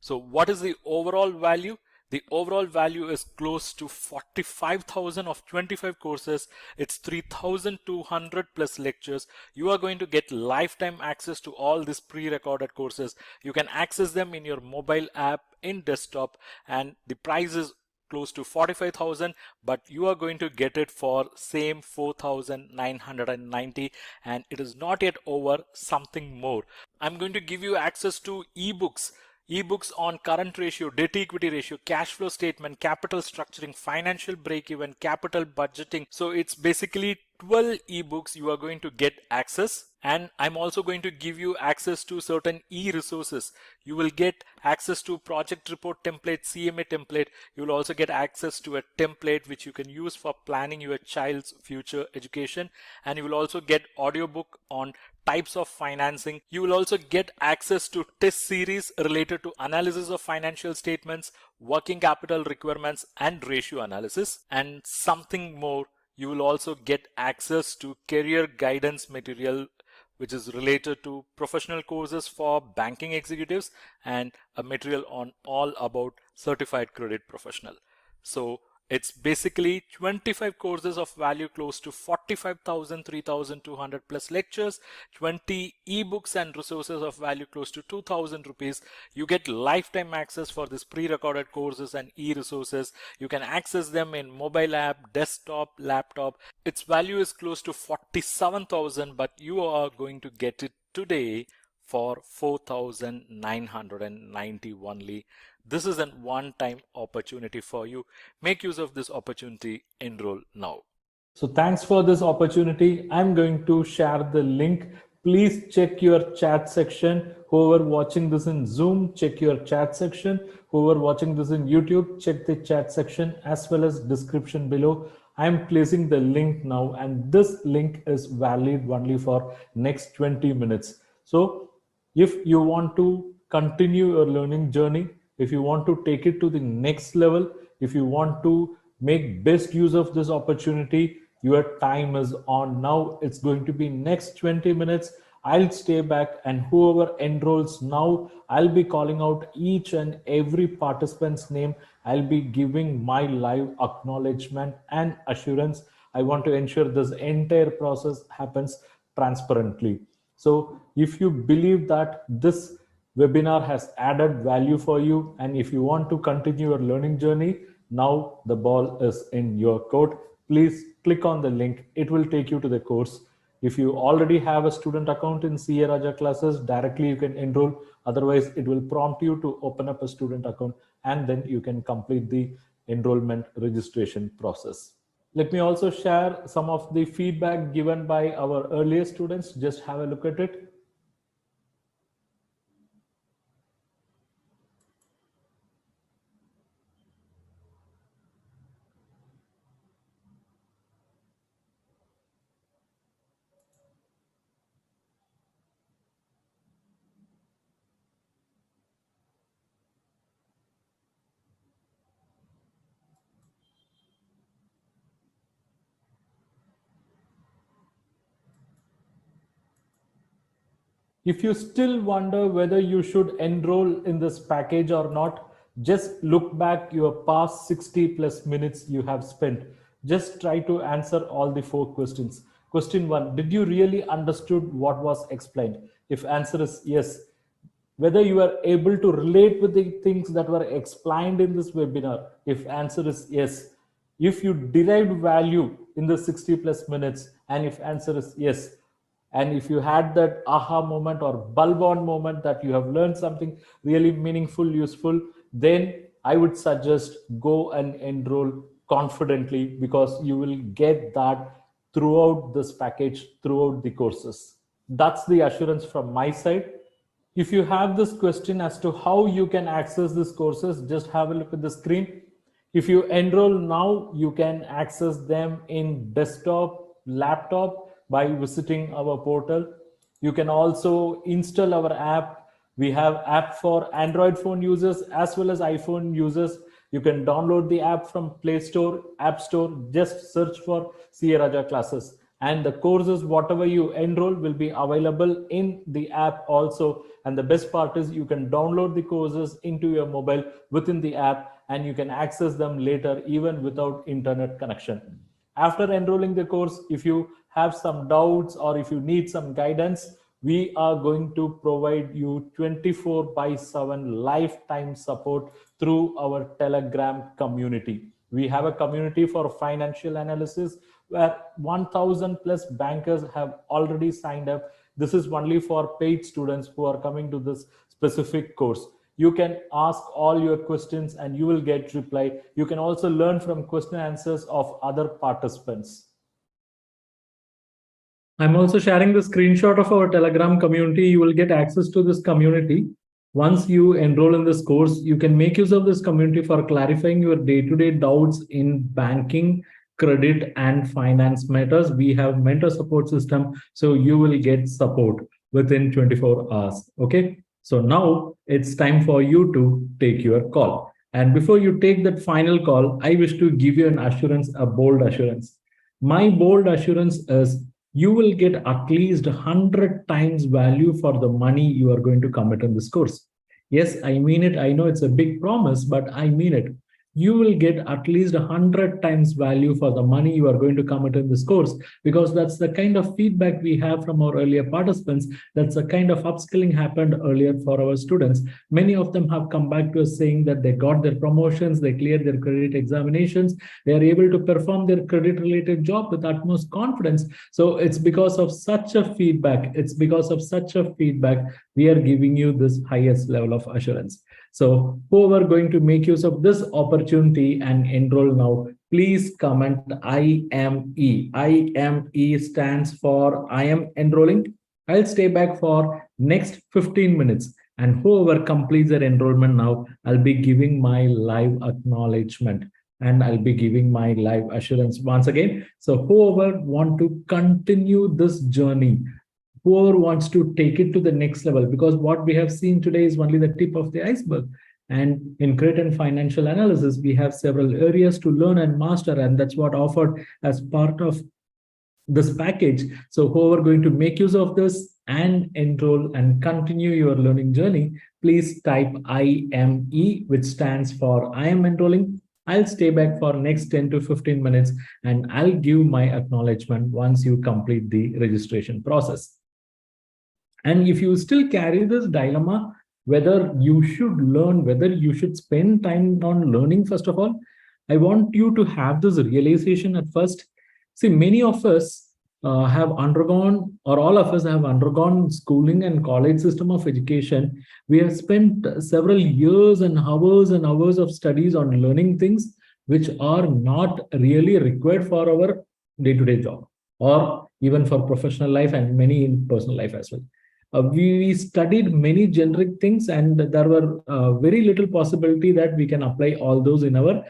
B: So what is the overall value? The overall value is close to 45,000 of 25 courses. It's 3,200 plus lectures. You are going to get lifetime access to all these pre-recorded courses. You can access them in your mobile app, in desktop, and the price is close to 45,000, but you are going to get it for same 4,990, and it is not yet over, something more. I'm going to give you access to ebooks.
D: ebooks on current ratio, debt equity ratio, cash flow statement, capital structuring, financial break even, capital budgeting. So it's basically 12 ebooks you are going to get access, and I'm also going to give you access to certain e-resources. You will get access to project report template, CMA template. You will also get access to a template which you can use for planning your child's future education, and you will also get audiobook on types of financing. You will also get access to test series related to analysis of financial statements, working capital requirements, and ratio analysis. And something more, you will also get access to career guidance material which is related to professional courses for banking executives, and a material on all about certified credit professional. So it's basically 25 courses of value close to 45,000, 3,200 plus lectures, 20 ebooks and resources of value close to 2,000 rupees. You get lifetime access for this pre-recorded courses and e-resources. You can access them in mobile app, desktop, laptop. Its value is close to 47,000, but you are going to get it today for 4,990 only. This is a one-time opportunity for you. Make use of this opportunity. Enroll now.
B: So thanks for this opportunity. I'm going to share the link. Please check your chat section. Whoever watching this in Zoom, check your chat section. Whoever watching this in YouTube, check the chat section as well as description below. I'm placing the link now, and this link is valid only for next 20 minutes. So if you want to continue your learning journey, if you want to take it to the next level, if you want to make best use of this opportunity, your time is on now. It's going to be next 20 minutes. I'll stay back, and whoever enrolls now, I'll be calling out each and every participant's name. I'll be giving my live acknowledgement and assurance. I want to ensure this entire process happens transparently. So if you believe that this webinar has added value for you, and if you want to continue your learning journey, now the ball is in your court. Please click on the link. It will take you to the course. If you already have a student account in CA Raja classes, directly you can enroll. Otherwise, it will prompt you to open up a student account, and then you can complete the enrollment registration process. Let me also share some of the feedback given by our earlier students. Just have a look at it. If you still wonder whether you should enroll in this package or not, just look back your past 60 plus minutes you have spent. Just try to answer all the 4 questions. Question 1, did you really understood what was explained? If answer is yes, whether you are able to relate with the things that were explained in this webinar. If answer is yes, if you derived value in the 60 plus minutes, and if answer is yes, and if you had that aha moment or bulb on moment that you have learned something really meaningful, useful, then I would suggest go and enroll confidently, because you will get that throughout this package, throughout the courses. That's the assurance from my side. If you have this question as to how you can access these courses, just have a look at the screen. If you enroll now, you can access them in desktop, laptop by visiting our portal. You can also install our app. We have app for Android phone users as well as iPhone users. You can download the app from Play Store, App Store. Just search for CA Raja classes. And the courses, whatever you enroll, will be available in the app also. And the best part is you can download the courses into your mobile within the app, and you can access them later even without internet connection. After enrolling the course, if you have some doubts or if you need some guidance, we are going to provide you 24/7 lifetime support through our Telegram community. We have a community for financial analysis where 1,000 plus bankers have already signed up. This is only for paid students who are coming to this specific course. You can ask all your questions and you will get reply. You can also learn from question answers of other participants.
A: I'm also sharing the screenshot of our Telegram community. You will get access to this community. Once you enroll in this course, you can make use of this community for clarifying your day-to-day doubts in banking, credit, and finance matters. We have mentor support system, so you will get support within 24 hours. Okay. So now it's time for you to take your call. And before you take that final call, I wish to give you an assurance, a bold assurance. My bold assurance is you will get at least 100 times value for the money you are going to commit in this course. Yes, I mean it. I know it's a big promise, but I mean it. You will get at least 100 times value for the money you are going to commit in this course, because that's the kind of feedback we have from our earlier participants. That's the kind of upskilling happened earlier for our students. Many of them have come back to us saying that they got their promotions, they cleared their credit examinations, they are able to perform their credit related job with utmost confidence. So it's because of such a feedback. It's because of such a feedback we are giving you this highest level of assurance. So whoever going to make use of this opportunity and enroll now, please comment IME. IME stands for I am enrolling. I'll stay back for next 15 minutes. And whoever completes their enrollment now, I'll be giving my live acknowledgement and I'll be giving my live assurance once again. So whoever want to continue this journey, whoever wants to take it to the next level, because what we have seen today is only the tip of the iceberg. And in credit and financial analysis, we have several areas to learn and master, and that's what offered as part of this package. So whoever going to make use of this and enroll and continue your learning journey, please type IME, which stands for I am enrolling. I'll stay back for next 10 to 15 minutes and I'll give my acknowledgement once you complete the registration process. And if you still carry this dilemma, whether you should learn, whether you should spend time on learning, first of all, I want you to have this realization at first. See, many of us have undergone, or all of us have undergone schooling and college system of education. We have spent several years and hours of studies on learning things which are not really required for our day-to-day job or even for professional life and many in personal life as well. We studied many generic things and there were very little possibility that we can apply all those in our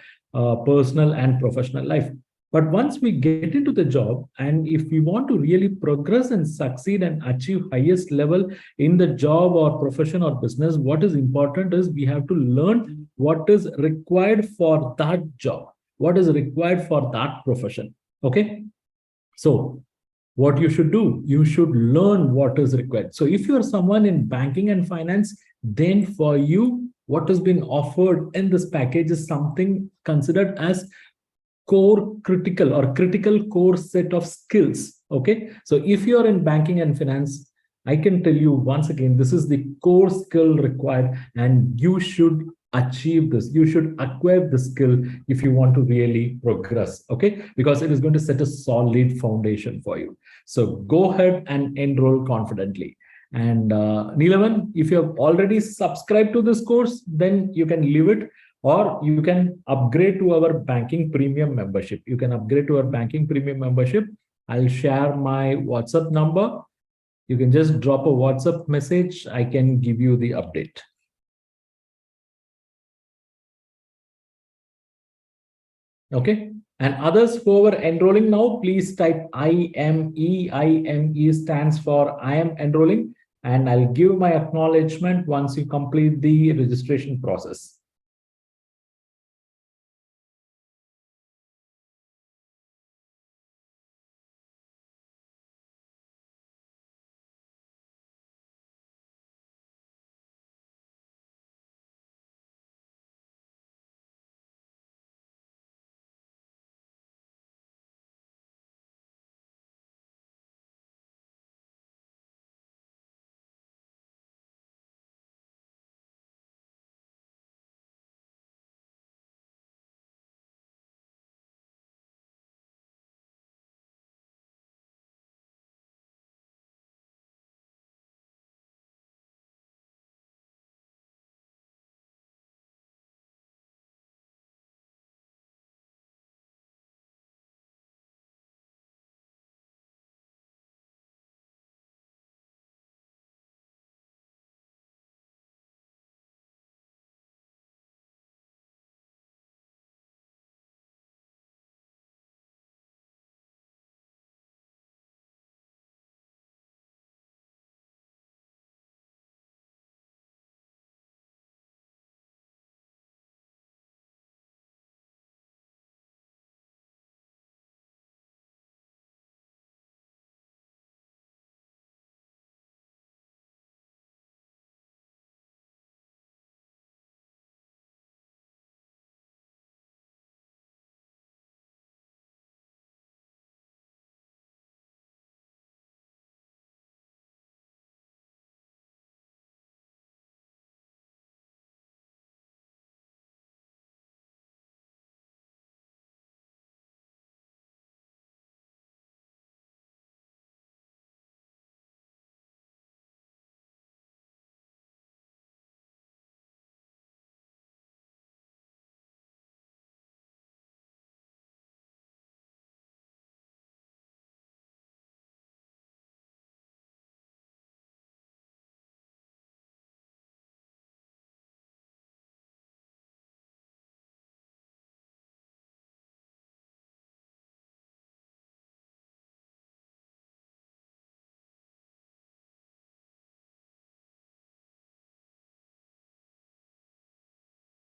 A: personal and professional life. But once we get into the job, and if we want to really progress and succeed and achieve highest level in the job or profession or business, what is important is we have to learn what is required for that job, what is required for that profession. Okay. So what you should do, you should learn what is required. So if you are someone in banking and finance, then for you, what has been offered in this package is something considered as core critical or critical core set of skills. Okay. So if you are in banking and finance, I can tell you once again, this is the core skill required and you should achieve this. You should acquire the skill if you want to really progress. Okay. Because it is going to set a solid foundation for you. So go ahead and enroll confidently. And Neelavan, if you have already subscribed to this course, then you can leave it. Or you can upgrade to our banking premium membership. You can upgrade to our banking premium membership. I'll share my WhatsApp number. You can just drop a WhatsApp message. I can give you the update. Okay. And others who are enrolling now, please type IME. IME stands for I am enrolling. And I'll give my acknowledgement once you complete the registration process.